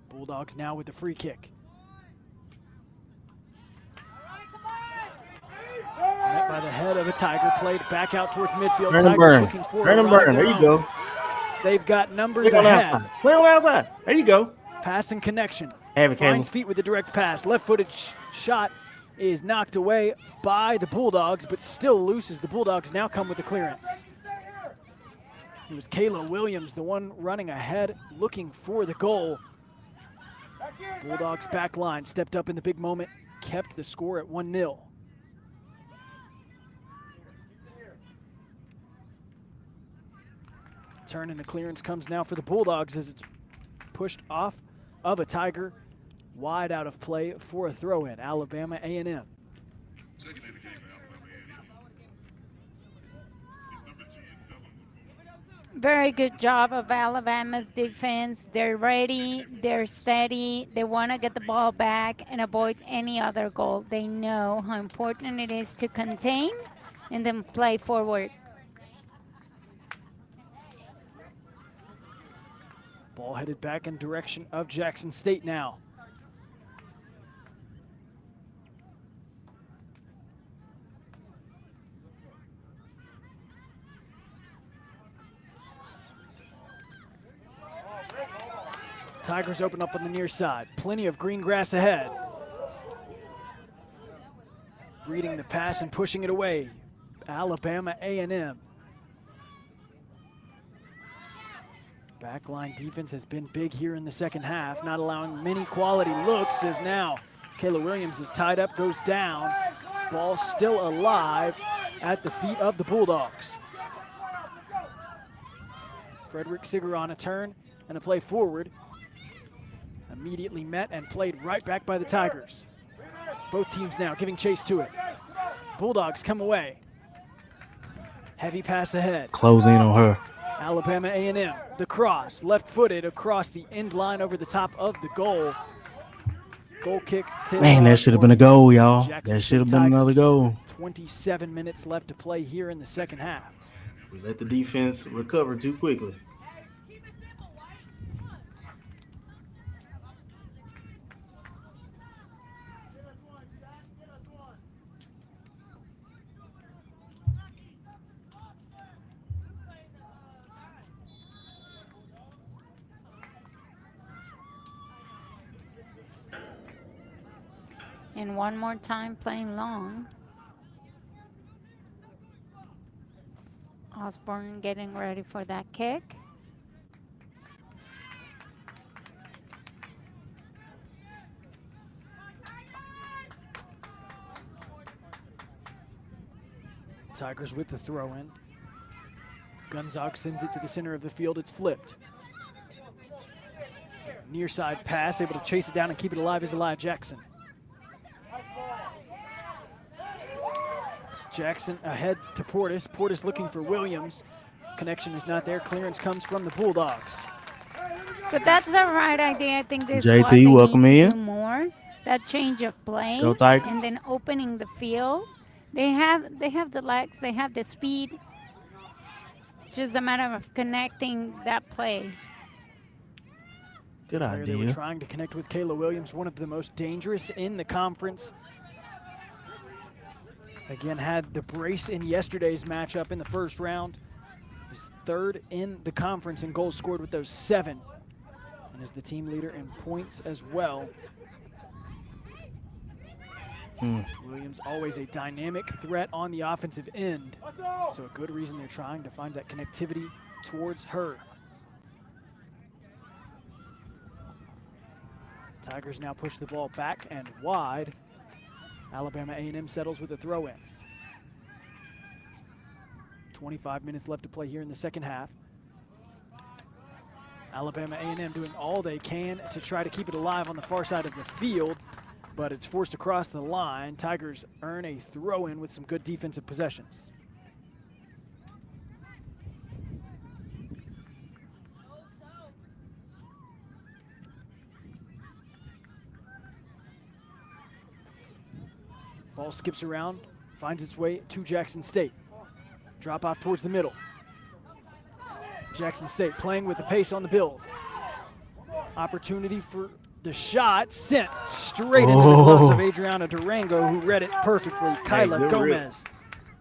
Bulldogs now with the free kick. Right by the head of a Tiger, played back out towards midfield. Turn and burn. Turn and burn. There you go. They've got numbers Clear on ahead. outside. Clear on outside. There you go. Pass and connection. Have it, Finds Caleb. feet with the direct pass. Left-footed shot is knocked away by the Bulldogs, but still loose as the Bulldogs now come with the clearance. It was Kayla Williams, the one running ahead, looking for the goal. Bulldogs back line stepped up in the big moment, kept the score at 1-0. Turn and the clearance comes now for the Bulldogs as it's pushed off of a Tiger, wide out of play for a throw-in. Alabama A&M. Second indicator for Alabama A&M is number 10, Dublin. Very good job of Alabama's defense. They're ready, they're steady, they want to get the ball back and avoid any other goal. They know how important it is to contain and then play forward. Ball headed back in direction of Jackson State now. Tigers open up on the near side. Plenty of green grass ahead. Reading the pass and pushing it away. Alabama A&M. Backline defense has been big here in the second half, not allowing many quality looks as now Kayla Williams is tied up, goes down. Ball still alive at the feet of the Bulldogs. Frederick Sigger on a turn and a play forward. Immediately met and played right back by the Tigers. Both teams now giving chase to it. Bulldogs come away. Heavy pass ahead. Close in on her. Alabama A&M, the cross, left-footed across the end line over the top of the goal. Goal kick. Man, that should have been a goal, y'all. Jackson That should have State been another Tigers. goal. 27 minutes left to play here in the second half. We let the defense recover too quickly. And one more time playing long. Osborne getting ready for that kick. Tigers with the throw in. Gunzog sends it to the center of the field. It's flipped. Near side pass, able to chase it down and keep it alive is Eli Jackson. Jackson ahead to Portis. Portis looking for Williams. Connection is not there. Clearance comes from the Bulldogs. But that's the right idea. I think this JT, is what they welcome need to in. do more. That change of play Go Tigers. and then opening the field. They have the legs, they have the speed. It's just a matter of connecting that play. Good There they were idea. trying to connect with Kayla Williams, one of the most dangerous in the conference. Again, had the brace in yesterday's matchup in the first round. He's third in the conference in goals scored with those 7. And is the team leader in points as well. Williams always a dynamic threat on the offensive end. So a good reason they're trying to find that connectivity towards her. Tigers now push the ball back and wide. Alabama A&M settles with a throw-in. 25 minutes left to play here in the second half. Alabama A&M doing all they can to try to keep it alive on the far side of the field, but it's forced across the line. Tigers earn a throw-in with some good defensive possessions. Ball skips around, finds its way to Jackson State. Drop off towards the middle. Jackson State playing with the pace on the build. Opportunity for the shot, sent straight into the gloves of Adriana Durango, who read it perfectly. Kyla Gomez,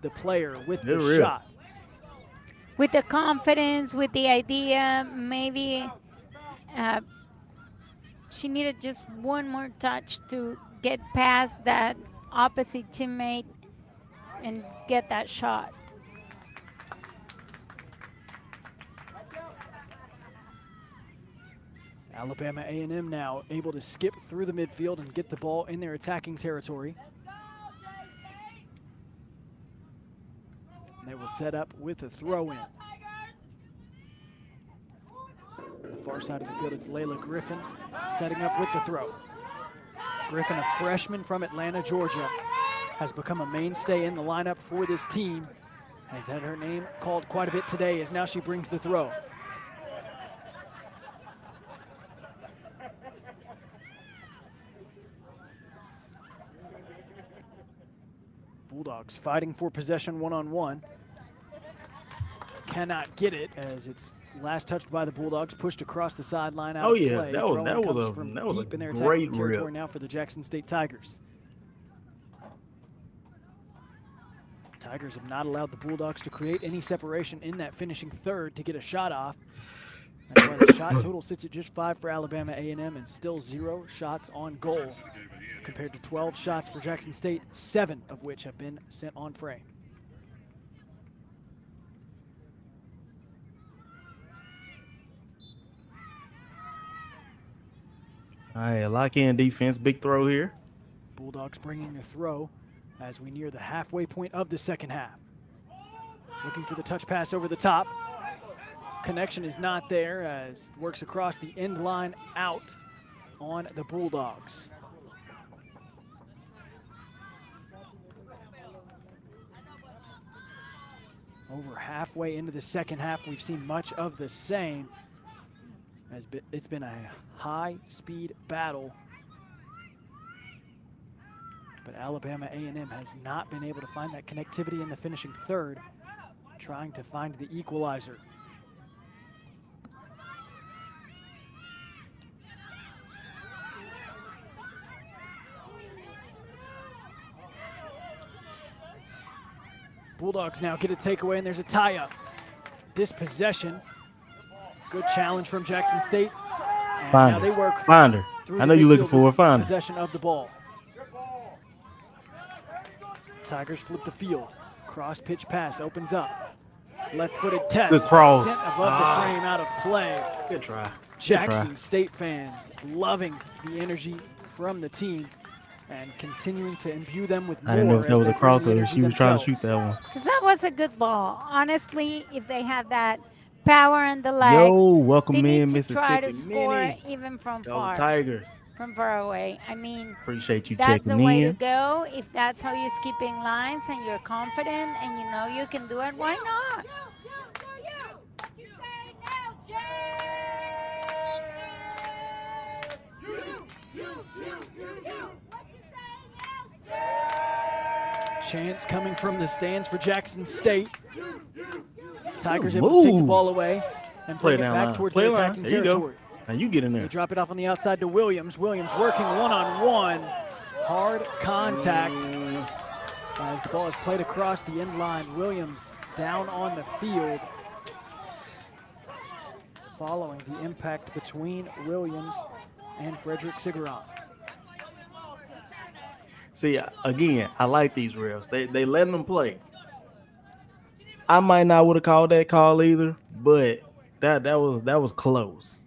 the player with the shot. With the confidence, with the idea, maybe she needed just one more touch to get past that opposite teammate and get that shot. Alabama A&M now able to skip through the midfield and get the ball in their attacking territory. And they will set up with a throw-in. On the far side of the field, it's Layla Griffin setting up with the throw. Griffin, a freshman from Atlanta, Georgia, has become a mainstay in the lineup for this team. Has had her name called quite a bit today as now she brings the throw. Bulldogs fighting for possession one-on-one. Cannot get it as it's last touched by the Bulldogs, pushed across the sideline out of play. that was a great territory now for the Jackson State Tigers. Tigers have not allowed the Bulldogs to create any separation in that finishing third to get a shot off. That's why the shot total sits at just 5 for Alabama A&M and still 0 shots on goal, compared to 12 shots for Jackson State, 7 of which have been sent on frame. All right, lock in defense, big throw here. Bulldogs bringing the throw as we near the halfway point of the second half. Looking for the touch pass over the top. Connection is not there as it works across the end line out on the Bulldogs. Over halfway into the second half, we've seen much of the same. It's been a high-speed battle, but Alabama A&M has not been able to find that connectivity in the finishing third, trying to find the equalizer. Bulldogs now get a takeaway, and there's a tie-up. Dispossession. Good challenge from Jackson State. And now they work Find her. I know you're looking for her. Find her. Possession of the ball. Tigers flip the field. Cross pitch pass opens up. Left-footed test. Good cross. Sent above the frame out of play. Good try. Jackson State fans loving the energy from the team and continuing to imbue them with more. I didn't know if that was a crossover. She was trying to themselves. shoot that one. Because that was a good ball. Honestly, if they have that power and the legs, Yo, welcome they in, need to try to Mississippi score Mini. even from Go far. Tigers. From far away. I mean, Appreciate you that's the checking way to in. go. If that's how you're skipping lines and you're confident and you know you can do it, why not? What you say now, Jay? What you say now, Jay? Chance coming from the stands for Jackson State. Tigers able to take the ball away and bring it back towards the attacking territory. Now you get in They there. drop it off on the outside to Williams. Williams working one-on-one. Hard contact as the ball is played across the end line. Williams down on the field following the impact between Williams and Frederick Cigarron. See, again, I like these refs. They letting them play. I might not would have called that call either, but that was close.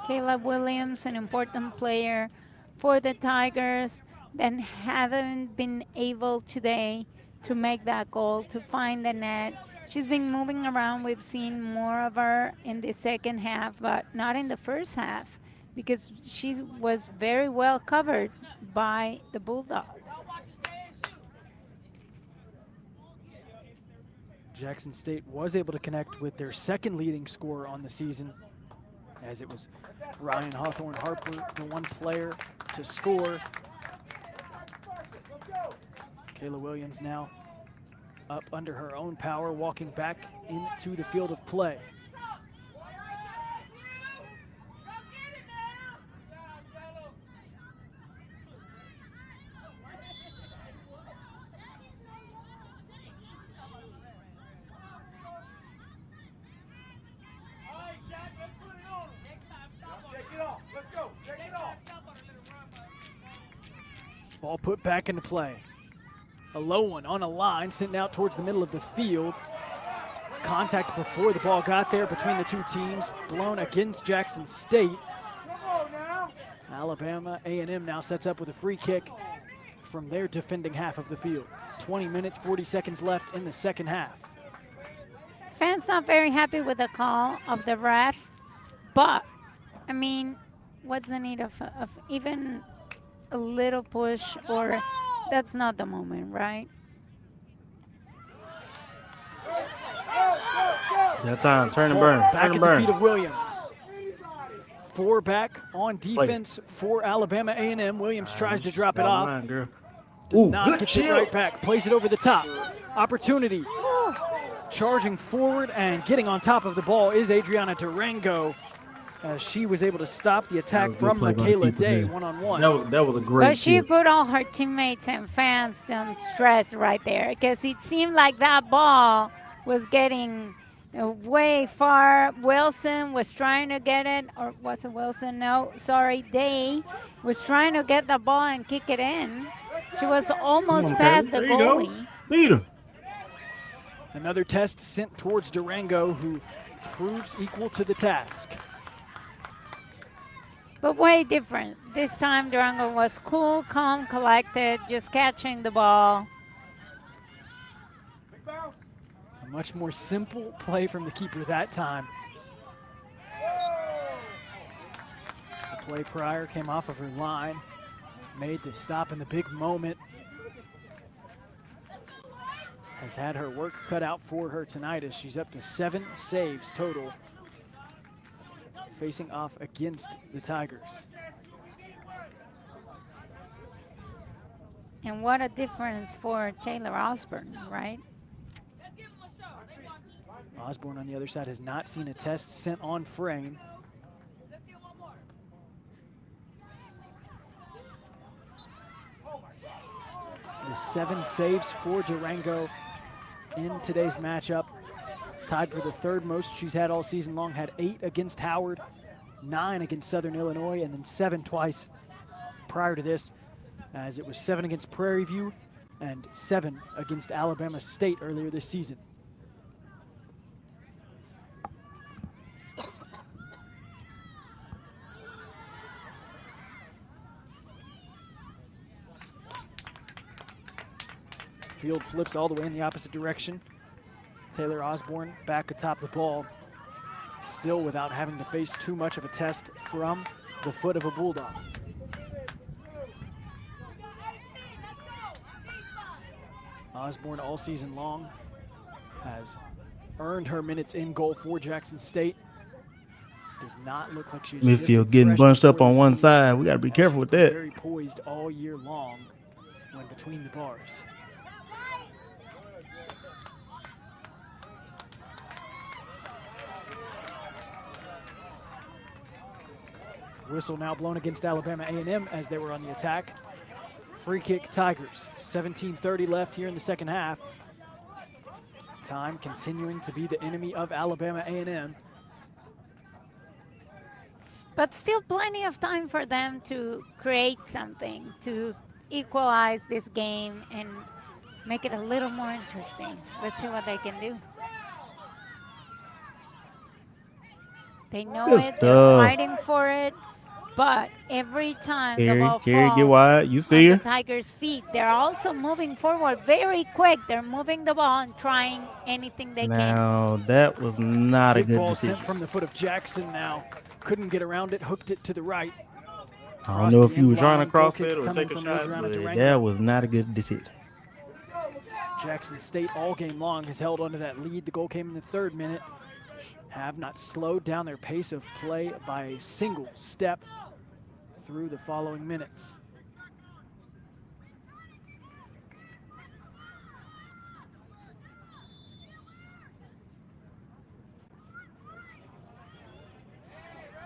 Caleb Williams, an important player for the Tigers, that haven't been able today to make that goal, to find the net. She's been moving around. We've seen more of her in the second half, but not in the first half because she was very well covered by the Bulldogs. Jackson State was able to connect with their second leading scorer on the season, as it was Ryan Hawthorne Harper, the one player to score. Kayla Williams now up under her own power, walking back into the field of play. Ball put back into play. A low one on a line, sent out towards the middle of the field. Contact before the ball got there between the two teams, blown against Jackson State. Alabama A&M now sets up with a free kick from their defending half of the field. 20 minutes, 40 seconds left in the second half. Fans not very happy with the call of the ref, but, I mean, what's the need of even a little push, or that's not the moment, right? That time, turn and burn. Back Turn at and the burn. feet of Williams. 4 back on defense for Alabama A&M. Williams tries to drop it off. Line, girl. Does Ooh, not good get it chill. right back. Plays it over the top. Opportunity. Charging forward and getting on top of the ball is Adriana Durango, as she was able to stop the attack That was a good from play by the Michaela keeper Day there. one-on-one. That was a great But she kill. put all her teammates and fans on stress right there, because it seemed like that ball was getting way far. Wilson was trying to get it, or was it Wilson? No, sorry, Day was trying to get the ball and kick it in. She was almost Come on, past Kayla. the There you go. goalie. Beat her. Another test sent towards Durango, who proves equal to the task. But way different. This time Durango was cool, calm, collected, just catching the ball. A much more simple play from the keeper that time. The play prior came off of her line, made the stop in the big moment. Has had her work cut out for her tonight, as she's up to 7 saves total, facing off against the Tigers. And what a difference for Taylor Osborne, right? Osborne on the other side has not seen a test sent on frame. The 7 saves for Durango in today's matchup. Tied for the 3rd most she's had all season long. Had 8 against Howard, 9 against Southern Illinois, and then 7 twice prior to this, as it was 7 against Prairie View and 7 against Alabama State earlier this season. Field flips all the way in the opposite direction. Taylor Osborne back atop the ball, still without having to face too much of a test from the foot of a Bulldog. Osborne all season long has earned her minutes in goal for Jackson State. Does not look like she's Midfield getting bunched up on one side. We got to be careful with that. Very poised all year long when between the bars. Whistle now blown against Alabama A&M as they were on the attack. Free kick Tigers. 17:30 left here in the second half. Time continuing to be the enemy of Alabama A&M. But still plenty of time for them to create something, to equalize this game and make it a little more interesting. Let's see what they can do. They know Good it, they're stuff. fighting for it, but every time the Carry, ball carry, get falls wide. You see on the her? Tigers' feet, they're also moving forward very quick. They're moving the ball and trying anything they can. Now, that was not a Big good ball decision. sent from the foot of Jackson now. Couldn't get around it, hooked it to the right. I don't know if the you were end trying to line, cross goal kick it or coming take a from shot, Adriana but Durango. that was not a good decision. Jackson State all game long has held onto that lead. The goal came in the 3rd minute. Have not slowed down their pace of play by a single step through the following minutes.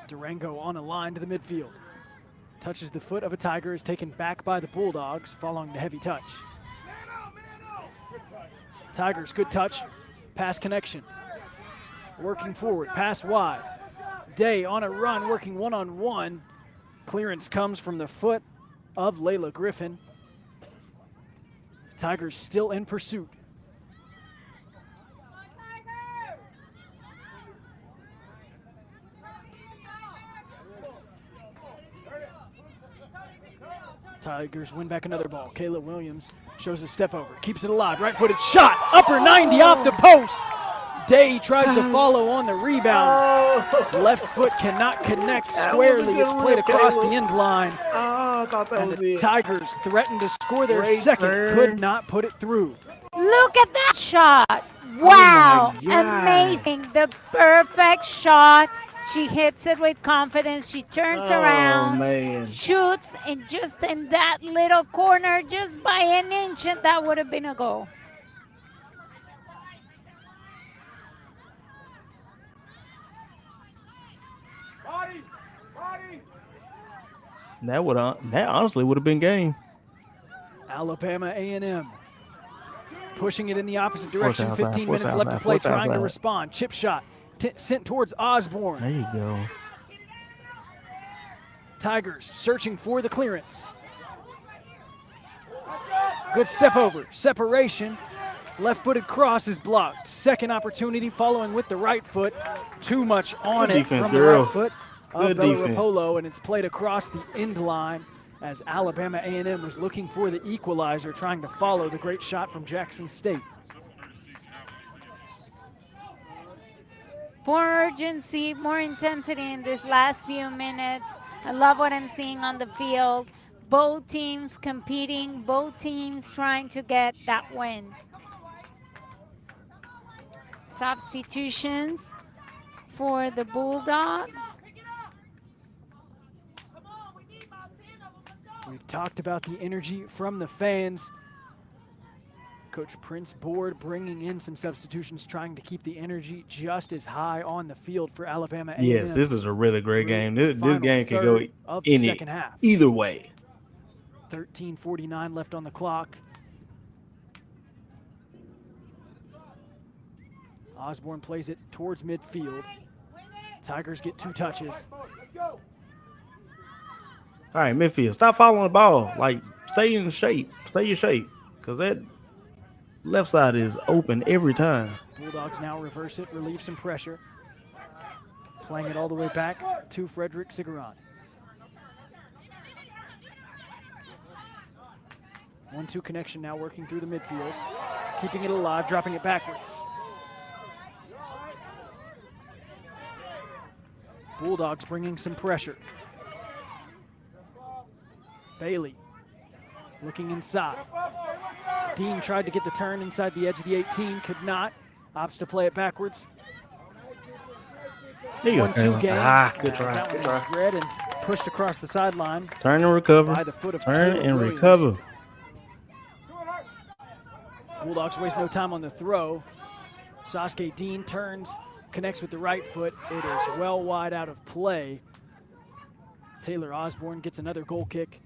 Durango on a line to the midfield. Touches the foot of a Tiger, is taken back by the Bulldogs following the heavy touch. Tigers, good touch, pass connection. Working forward, pass wide. Day on a run, working one-on-one. Clearance comes from the foot of Layla Griffin. Tigers still in pursuit. Tigers win back another ball. Kayla Williams shows a step over, keeps it alive, right-footed shot, upper 90 off the post. Day tries to follow on the rebound. Left foot cannot connect squarely. It's played across the end line. Oh, I thought that And was the it. Tigers threatened to score their Great second, turn. could not put it through. Look at that shot. Wow, God. amazing. The perfect shot. She hits it with confidence. She turns Oh, around, man. shoots, and just in that little corner, just by an inch, that would have been a goal. That honestly would have been game. Alabama A&M pushing it in the opposite Force direction. outside, 15 force minutes left to outside, play, force trying to outside. respond. Chip shot sent towards Osborne. There you go. Tigers searching for the clearance. Good step over, separation. Left-footed cross is blocked. Second opportunity following with the right foot. Too much on Good it defense, from the girl. right foot of Good Bella defense. Rapolo, and it's played across the end line as Alabama A&M was looking for the equalizer, trying to follow the great shot from Jackson State. More urgency, more intensity in these last few minutes. I love what I'm seeing on the field. Both teams competing, both teams trying to get that win. Substitutions for the Bulldogs. We've talked about the energy from the fans. Coach Prince Board bringing in some substitutions, trying to keep the energy just as high on the field for Alabama A&M. Yes, this is a really great game. This Final game can go third of the any second half. either way. 13:49 left on the clock. Osborne plays it towards midfield. Tigers get 2 touches. All right, midfield, stop following the ball. Like, stay in shape. Stay in shape, because that left side is open every time. Bulldogs now reverse it, relieve some pressure. Playing it all the way back to Frederick Cigarron. 1-2 connection now working through the midfield. Keeping it alive, dropping it backwards. Bulldogs bringing some pressure. Bailey looking inside. Dean tried to get the turn inside the edge of the 18, could not. Opts to play it backwards. There you go, 1-2 Kayla. game. Good try. That Good one was try. read and pushed across the sideline Turn and recover. by the foot of Turn Kayla and Williams. recover. Bulldogs waste no time on the throw. Sasuke Dean turns, connects with the right foot. It is well wide out of play. Taylor Osborne gets another goal kick,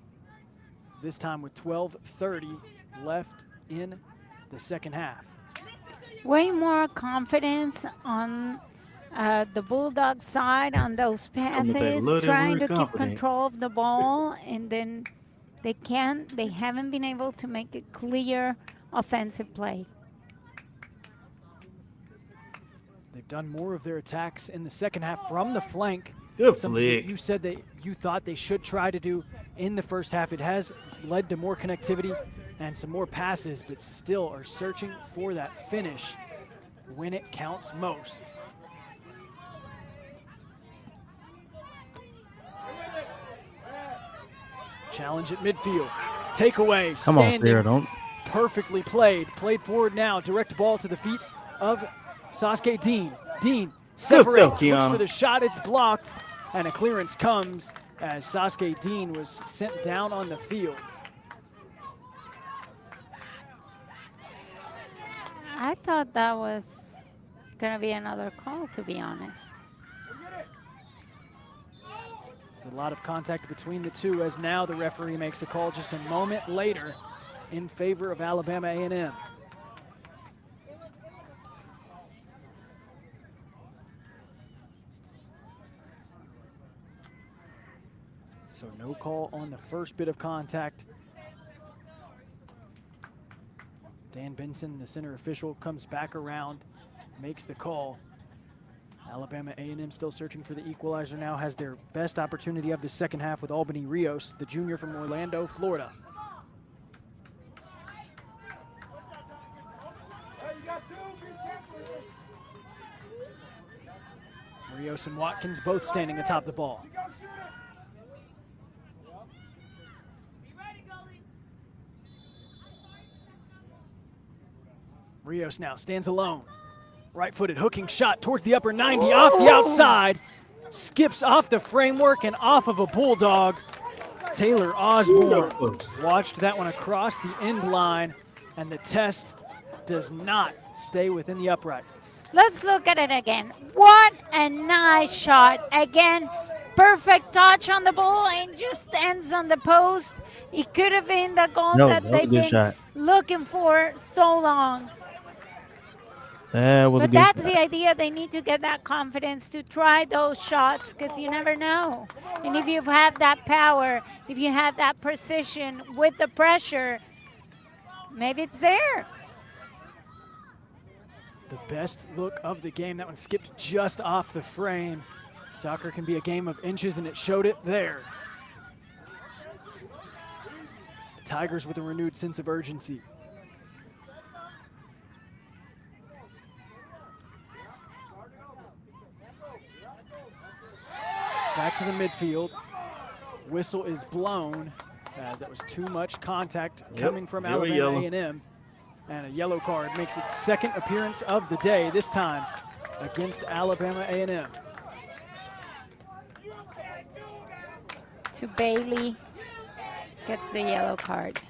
this time with 12:30 left in the second half. Way more confidence on the Bulldogs side on those gonna take a passes, little trying bit to of keep confidence. control of the ball, and then they haven't been able to make a clear offensive play. They've done more of their attacks in the second half from the flank. Good Something that flick. you said that you thought they should try to do in the first half. It has led to more connectivity and some more passes, but still are searching for that finish when it counts most. Challenge at midfield. Takeaway, Come on, standing, Sarah, don't. perfectly played. Played forward now, direct ball to the feet of Sasuke Dean. Dean separates, looks Kiana. for the shot, it's blocked, and a clearance comes as Sasuke Dean was sent down on the field. I thought that was going to be another call, to be honest. There's a lot of contact between the two as now the referee makes a call just a moment later in favor of Alabama A&M. So no call on the first bit of contact. Dan Benson, the center official, comes back around, makes the call. Alabama A&M still searching for the equalizer now, has their best opportunity of the second half with Albany Rios, the junior from Orlando, Florida. Rios and Watkins both standing atop the ball. Rios now stands alone. Right-footed hooking shot towards the upper 90, off the outside. Skips off the framework and off of a Bulldog. Taylor Osborne watched that one across the end line, and the test does not stay within the uprights. Let's look at it again. What a nice shot. Again, perfect touch on the ball and just ends on the post. It could have been the goal that was a they've good been shot. looking for so long. That was a But good that's shot. the idea. They need to get that confidence to try those shots because you never know. And if you've had that power, if you had that precision with the pressure, maybe it's there. The best look of the game. That one skipped just off the frame. Soccer can be a game of inches, and it showed it there. The Tigers with a renewed sense of urgency. Back to the midfield. Whistle is blown as that was too much contact coming from Yellow, Alabama yellow. A&M. And a yellow card makes its second appearance of the day, this time against Alabama A&M. To Bailey, gets the yellow card.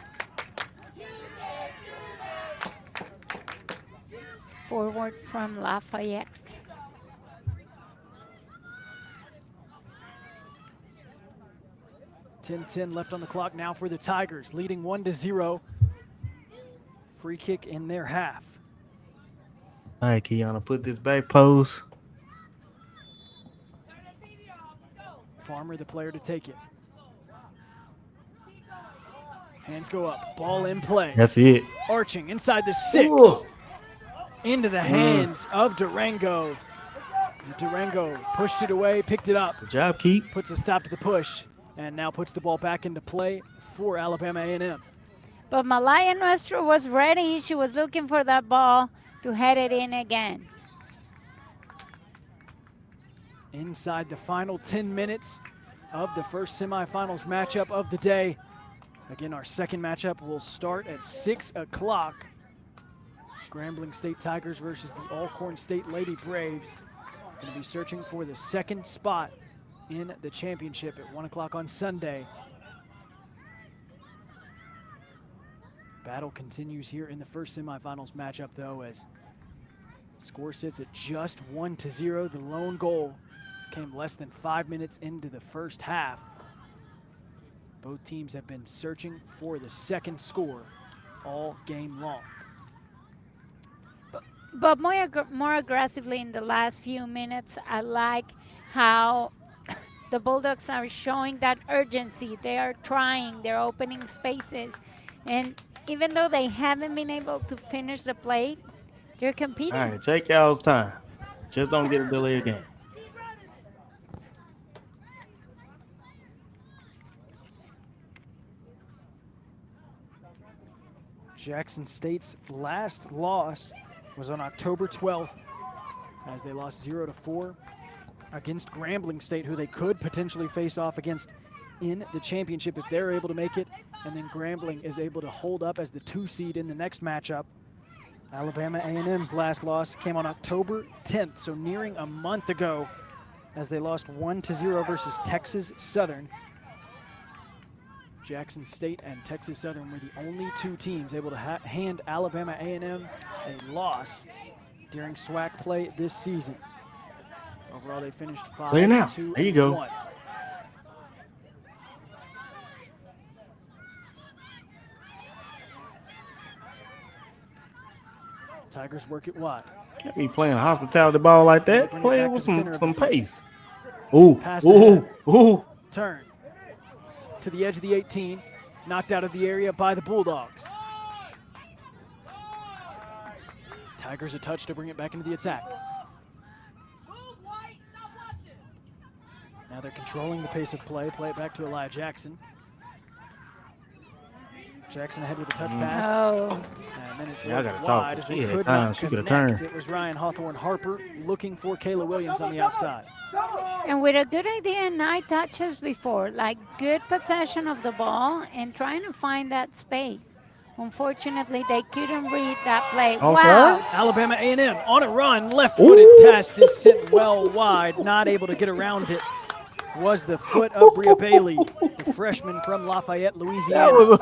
Forward from Lafayette. .10 left on the clock now for the Tigers, leading 1-0. Free kick in their half. All right, Kiana, put this back post. Farmer, the player to take it. Hands go up, ball in play. That's it. Arching inside the 6. Ooh. Into the hands of Durango. Durango pushed it away, picked it up. Good job, Keith. Puts a stop to the push, and now puts the ball back into play for Alabama A&M. But Malaya Nuestro was ready. She was looking for that ball to head it in again. Inside the final 10 minutes of the first semifinals matchup of the day. Again, our second matchup will start at 6 o'clock. Grambling State Tigers versus the Alcorn State Lady Braves. Going to be searching for the second spot in the championship at 1 o'clock on Sunday. Battle continues here in the first semifinals matchup, though, as score sits at just 1-0. The lone goal came less than 5 minutes into the first half. Both teams have been searching for the second score all game long. But more aggressively in the last few minutes, I like how the Bulldogs are showing that urgency. They are trying, they're opening spaces. And even though they haven't been able to finish the play, they're competing. All right, take y'all's time. Just don't get a delayed game. Jackson State's last loss was on October 12th as they lost 0-4 against Grambling State, who they could potentially face off against in the championship if they're able to make it. And then Grambling is able to hold up as the 2 seed in the next matchup. Alabama A&M's last loss came on October 10th, so nearing a month ago, as they lost 1-0 versus Texas Southern. Jackson State and Texas Southern were the only 2 teams able to hand Alabama A&M a loss during SWAC play this season. Overall, they finished 5-2-1. There you go. Tigers work it wide. Can't be playing hospitality ball like that. Play it with some pace. Pass Ooh. Turn to the edge of the 18, knocked out of the area by the Bulldogs. Tigers a touch to bring it back into the attack. Now they're controlling the pace of play. Play it back to Elijah Jackson. Jackson ahead with a touch pass. Oh. And then it's I gotta wide talk. as She they had could time. not She could have connect. turned. It was Ryan Hawthorne Harper looking for Kayla Williams on the outside. And with a good idea and 9 touches before, like good possession of the ball and trying to find that space. Unfortunately, they couldn't read that play. Okay. Wow. Alabama A&M on a run, left-footed test is sent well wide, not able to get around it. Was the foot of Bria Bailey, the freshman from Lafayette, Louisiana.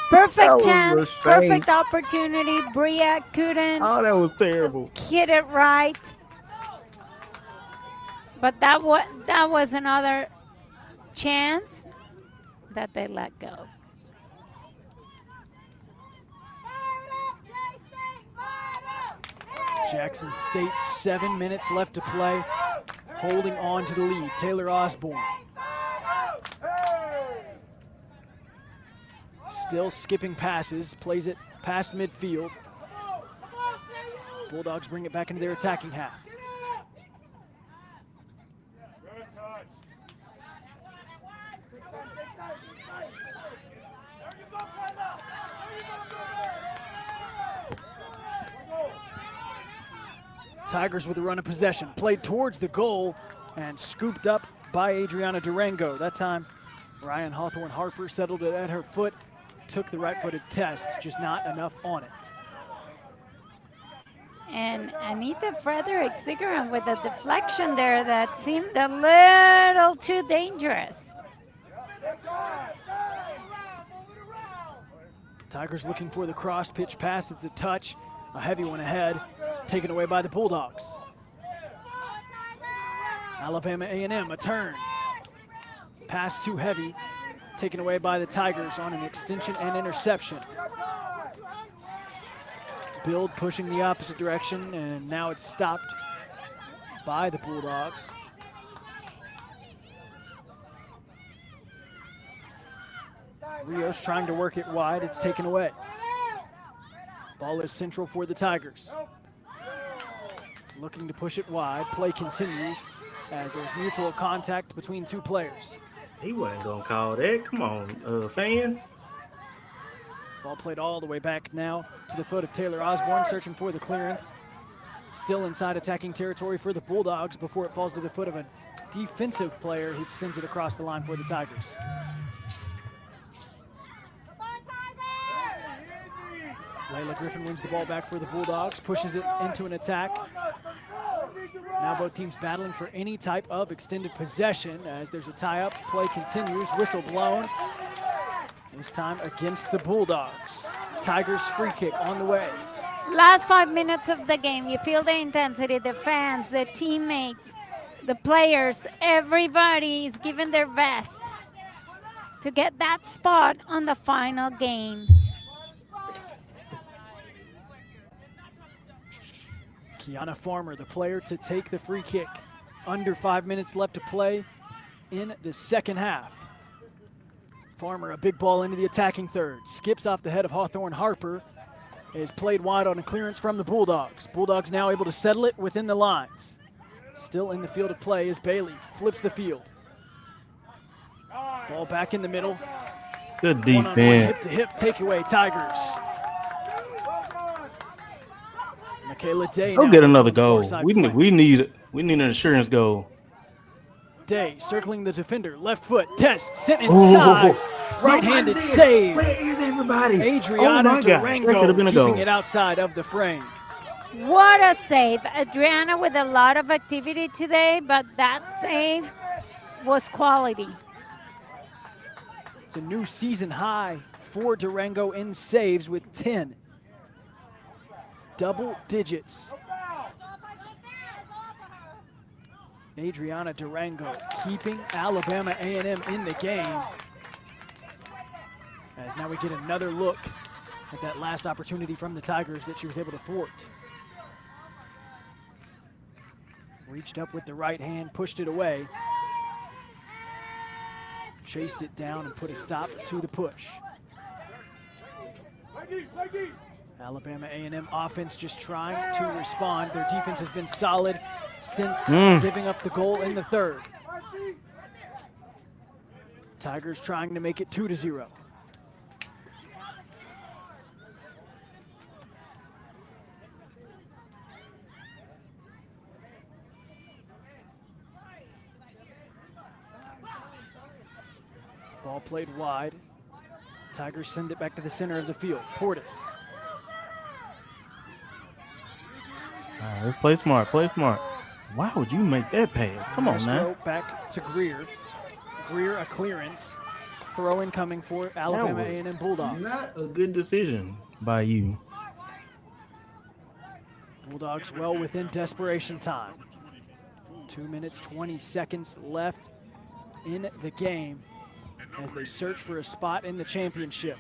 Perfect chance, perfect opportunity. Bria couldn't That was terrible. hit it right. But that was another chance that they let go. Jackson State, 7 minutes left to play, holding on to the lead. Taylor Osborne. Still skipping passes, plays it past midfield. Bulldogs bring it back into their attacking half. Tigers with a run of possession, played towards the goal and scooped up by Adriana Durango. That time, Ryan Hawthorne Harper settled it at her foot, took the right-footed test, just not enough on it. And Anita Frederick Sigaran with a deflection there that seemed a little too dangerous. Tigers looking for the cross-pitch pass. It's a touch, a heavy one ahead, taken away by the Bulldogs. Alabama A&M, a turn. Pass too heavy, taken away by the Tigers on an extension and interception. Build pushing the opposite direction, and now it's stopped by the Bulldogs. Rios trying to work it wide, it's taken away. Ball is central for the Tigers. Looking to push it wide, play continues as there's mutual contact between 2 players. He wasn't gonna call that. Come on, fans. Ball played all the way back now to the foot of Taylor Osborne, searching for the clearance. Still inside attacking territory for the Bulldogs before it falls to the foot of a defensive player who sends it across the line for the Tigers. Layla Griffin wins the ball back for the Bulldogs, pushes it into an attack. Now both teams battling for any type of extended possession as there's a tie-up. Play continues, whistle blown. This time against the Bulldogs. Tigers free kick on the way. Last 5 minutes of the game, you feel the intensity, the fans, the teammates, the players, everybody is giving their best to get that spot on the final game. Kiana Farmer, the player to take the free kick. Under 5 minutes left to play in the second half. Farmer, a big ball into the attacking third. Skips off the head of Hawthorne Harper. Is played wide on a clearance from the Bulldogs. Bulldogs now able to settle it within the lines. Still in the field of play as Bailey flips the field. Ball back in the middle. Good One-on-one, defense. hip-to-hip takeaway, Tigers. Michaela Day. Go now get on another the goal. far side We flank. need an insurance goal. Day circling the defender, left foot, test, sent inside. Right-handed save. Where is everybody? Adriana Oh my God. That could Durango have been a keeping goal. it outside of the frame. What a save. Adriana with a lot of activity today, but that save was quality. It's a new season high for Durango in saves with 10. Double digits. Adriana Durango keeping Alabama A&M in the game. As now we get another look at that last opportunity from the Tigers that she was able to thwart. Reached up with the right hand, pushed it away. Chased it down and put a stop to the push. Alabama A&M offense just trying to respond. Their defense has been solid since giving up the goal in the third. Tigers trying to make it 2-0. Ball played wide. Tigers send it back to the center of the field. Portis. All right, play smart, play smart. Why would you make that pass? Come on, man. Castro back to Greer. Greer a clearance. Throw in coming for Alabama A&M Bulldogs. Not a good decision by you. Bulldogs well within desperation time. 2 minutes, 20 seconds left in the game as they search for a spot in the championship.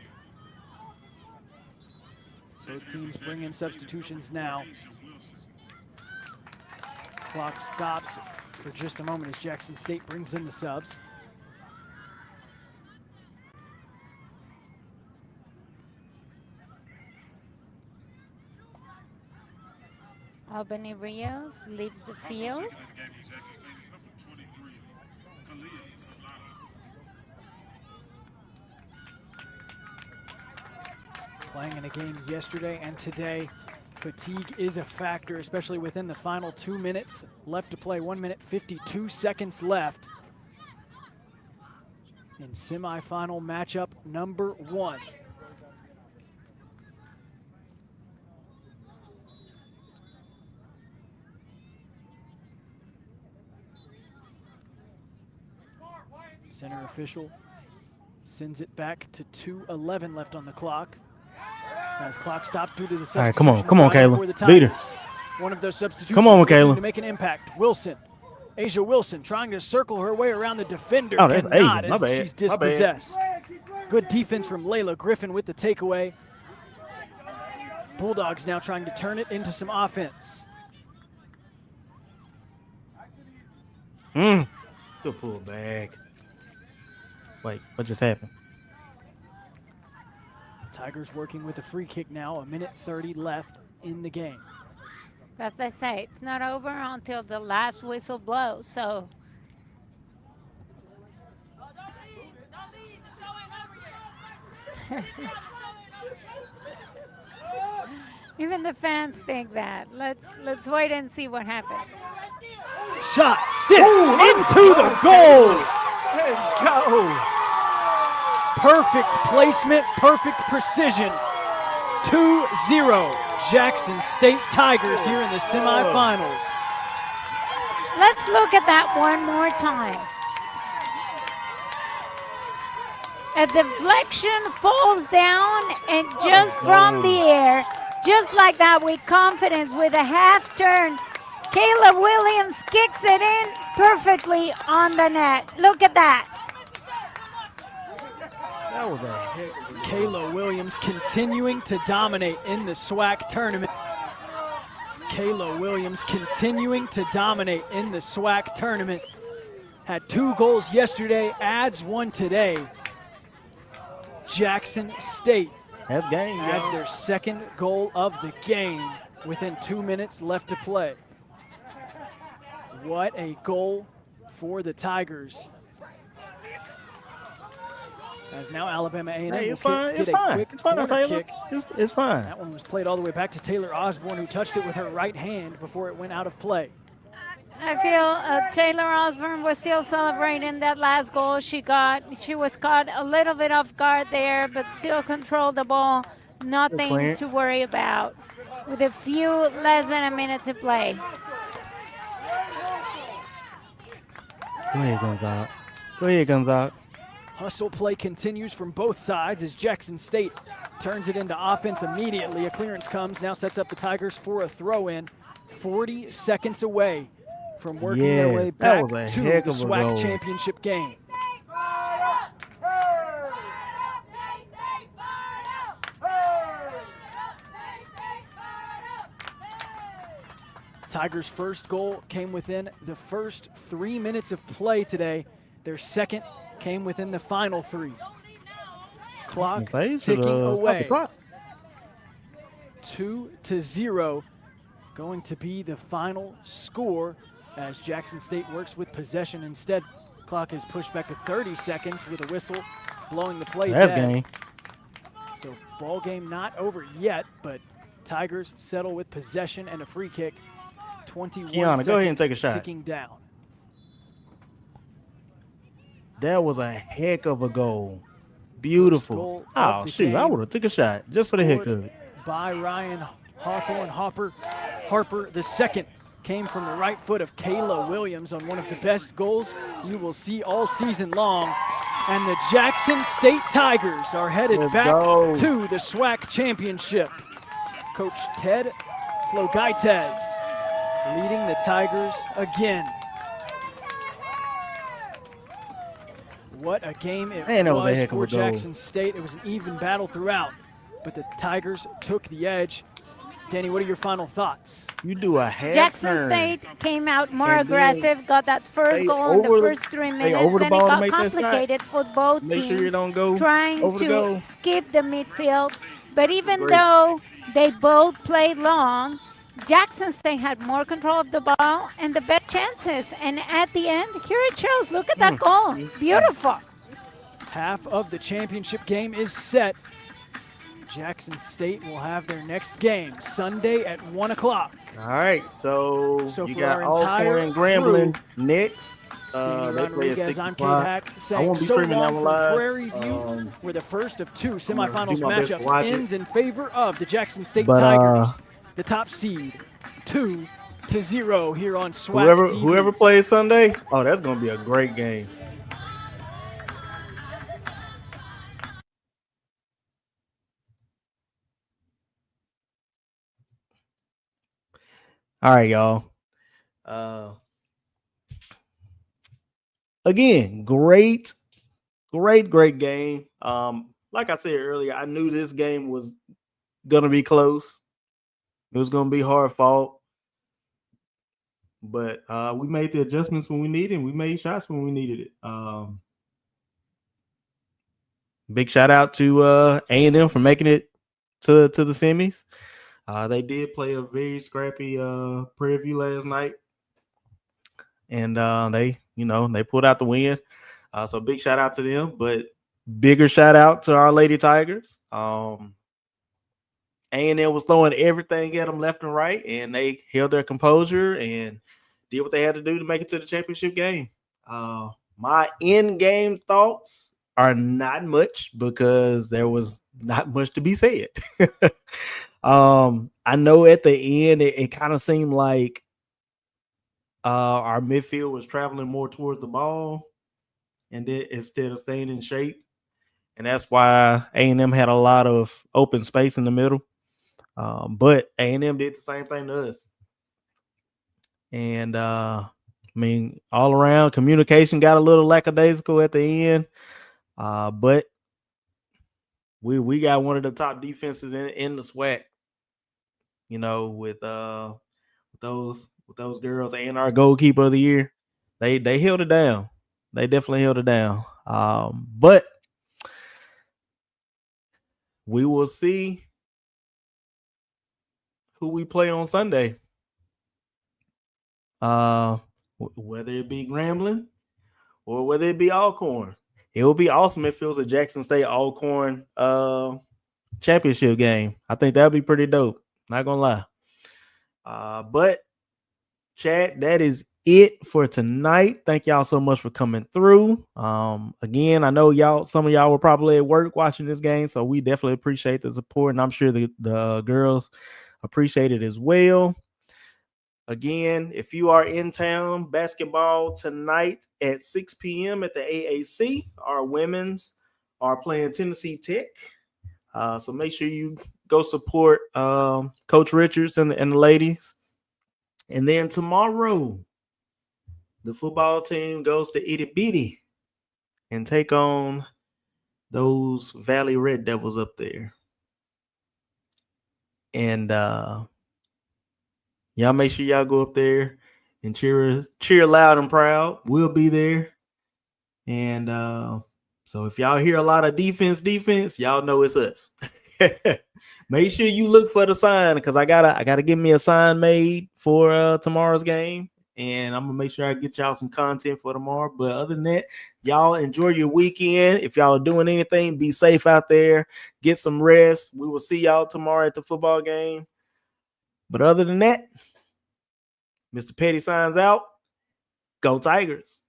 Both teams bring in substitutions now. Clock stops for just a moment as Jackson State brings in the subs. Albany Rios leaves the field. Playing in a game yesterday and today, fatigue is a factor, especially within the final 2 minutes left to play. 1 minute, 52 seconds left in semifinal matchup number 1. Center official sends it back to 2:11 left on the clock. As clock stopped due to the substitution. All right, come on, Kayla. Beat her. One of those substitutions. Come on, looking Kayla. to make an impact. Wilson, Asia Wilson, trying to circle her way around the defender. Oh, that's Cannot Asia. My as bad. she's My bad. dispossessed. Good defense from Layla Griffin with the takeaway. Bulldogs now trying to turn it into some offense. Good pull back. Wait, what just happened? Tigers working with a free kick now. 1 minute 30 left in the game. As I say, it's not over until the last whistle blows. So even the fans think that. Let's wait and see what happens. Shot sent into the goal. Let's go. Perfect placement, perfect precision. 2-0 Jackson State Tigers here in the semifinals. Let's look at that one more time. A deflection falls down and just from the air, just like that with confidence, with a half turn, Kayla Williams kicks it in perfectly on the net. Look at that. That was a heck of a Kayla Williams continuing to dominate in the SWAC tournament. Kayla Williams continuing to dominate in the SWAC tournament. Had 2 goals yesterday, adds 1 today. Jackson State That's game, adds y'all. their 2nd goal of the game within 2 minutes left to play. What a goal for the Tigers. As now Alabama A&M Hey, will it's fine. get It's a fine. quick It's fine, corner Taylor. kick. It's fine. That one was played all the way back to Taylor Osborne, who touched it with her right hand before it went out of play. I feel Taylor Osborne was still celebrating that last goal she got. She was caught a little bit off guard there, but still controlled the ball. Nothing clearance. to worry about. With a few less than a minute to play. Go ahead, Gonzaga. Go ahead, Gonzaga. Hustle play continues from both sides as Jackson State turns it into offense immediately. A clearance comes, now sets up the Tigers for a throw-in. 40 seconds away from working their way Yes, that back was a to the heck of a SWAC goal. championship game. Tigers' first goal came within the first 3 minutes of play today. Their second came within the final 3. Clock ticking away. 2-0 going to be the final score as Jackson State works with possession. Instead, clock is pushed back to 30 seconds with a whistle blowing the play That's dead. game. So ball game not over yet, but Tigers settle with possession and a free kick. 21 Kiana, seconds go ahead and take a shot. ticking down. That was a heck of a goal. Beautiful. goal Oh, of the shoot. I game. would have took a shot just for the heck of it. By Ryan Hawthorne Harper. The second came from the right foot of Kayla Williams on one of the best goals you will see all season long. And the Jackson State Tigers are headed Let's back go. to the SWAC championship. Coach Ted Flogaites leading the Tigers again. What a game it Man, that was a was heck of for a goal. Jackson State. It was an even battle throughout, but the Tigers took the edge. Danny, what are your final thoughts? You do a half Jackson turn. State came out more And then aggressive, got that first stay goal in the over the- first 3 stay minutes, over the and it ball to got make that shot. complicated for both Make teams, sure you don't go trying over the to goal. skip the midfield. But even Great. though they both played long, Jackson State had more control of the ball and the best chances. And at the end, here it shows. Look at that goal. Beautiful. Half of the championship game is set. Jackson State will have their next game Sunday at 1 o'clock. All right, so So you for got our entire Alcorn and Grambling crew, next. Danny They play at Rodriguez, 6 I'm Kate o'clock. Hack, I saying won't be so streaming that long one from live. Prairie View, where the first of 2 gonna semifinals do my best to matchups watch it. ends in favor of the Jackson State But, Tigers, the top seed, 2-0 here on SWAC TV. Whoever plays Sunday, oh, that's gonna be a great game. All right, y'all. Again, great game. Like I said earlier, I knew this game was gonna be close. It was gonna be hard fought, but we made the adjustments when we needed, and we made shots when we needed it. Big shout out to A&M for making it to the semis. They did play a very scrappy Prairie View last night, and they pulled out the win. So big shout out to them, but bigger shout out to our Lady Tigers. A&M was throwing everything at them left and right, and they held their composure and did what they had to do to make it to the championship game. My in-game thoughts are not much because there was not much to be said. I know at the end it kind of seemed like our midfield was traveling more towards the ball and then instead of staying in shape. And that's why A&M had a lot of open space in the middle. But A&M did the same thing to us. And all around communication got a little lackadaisical at the end. But we got one of the top defenses in the SWAC. You know, with those girls and our goalkeeper of the year, they held it down. They definitely held it down. But we will see who we play on Sunday. Whether it be Grambling or whether it be Alcorn. It will be awesome if it was a Jackson State Alcorn championship game. I think that'd be pretty dope. Not gonna lie. But chat, that is it for tonight. Thank y'all so much for coming through. Again, I know some of y'all were probably at work watching this game, so we definitely appreciate the support, and I'm sure the girls appreciate it as well. Again, if you are in town, basketball tonight at 6 p.m. at the AAC. Our women's are playing Tennessee Tech. So make sure you go support Coach Richards and the ladies. And then tomorrow, the football team goes to Itty Bitty and take on those Valley Red Devils up there. And y'all make sure y'all go up there and cheer loud and proud. We'll be there. And so if y'all hear a lot of defense, y'all know it's us. Make sure you look for the sign, because I gotta get me a sign made for tomorrow's game, and I'm gonna make sure I get y'all some content for tomorrow. But other than that, y'all enjoy your weekend. If y'all are doing anything, be safe out there. Get some rest. We will see y'all tomorrow at the football game. But other than that, Mr. Petty signs out. Go Tigers.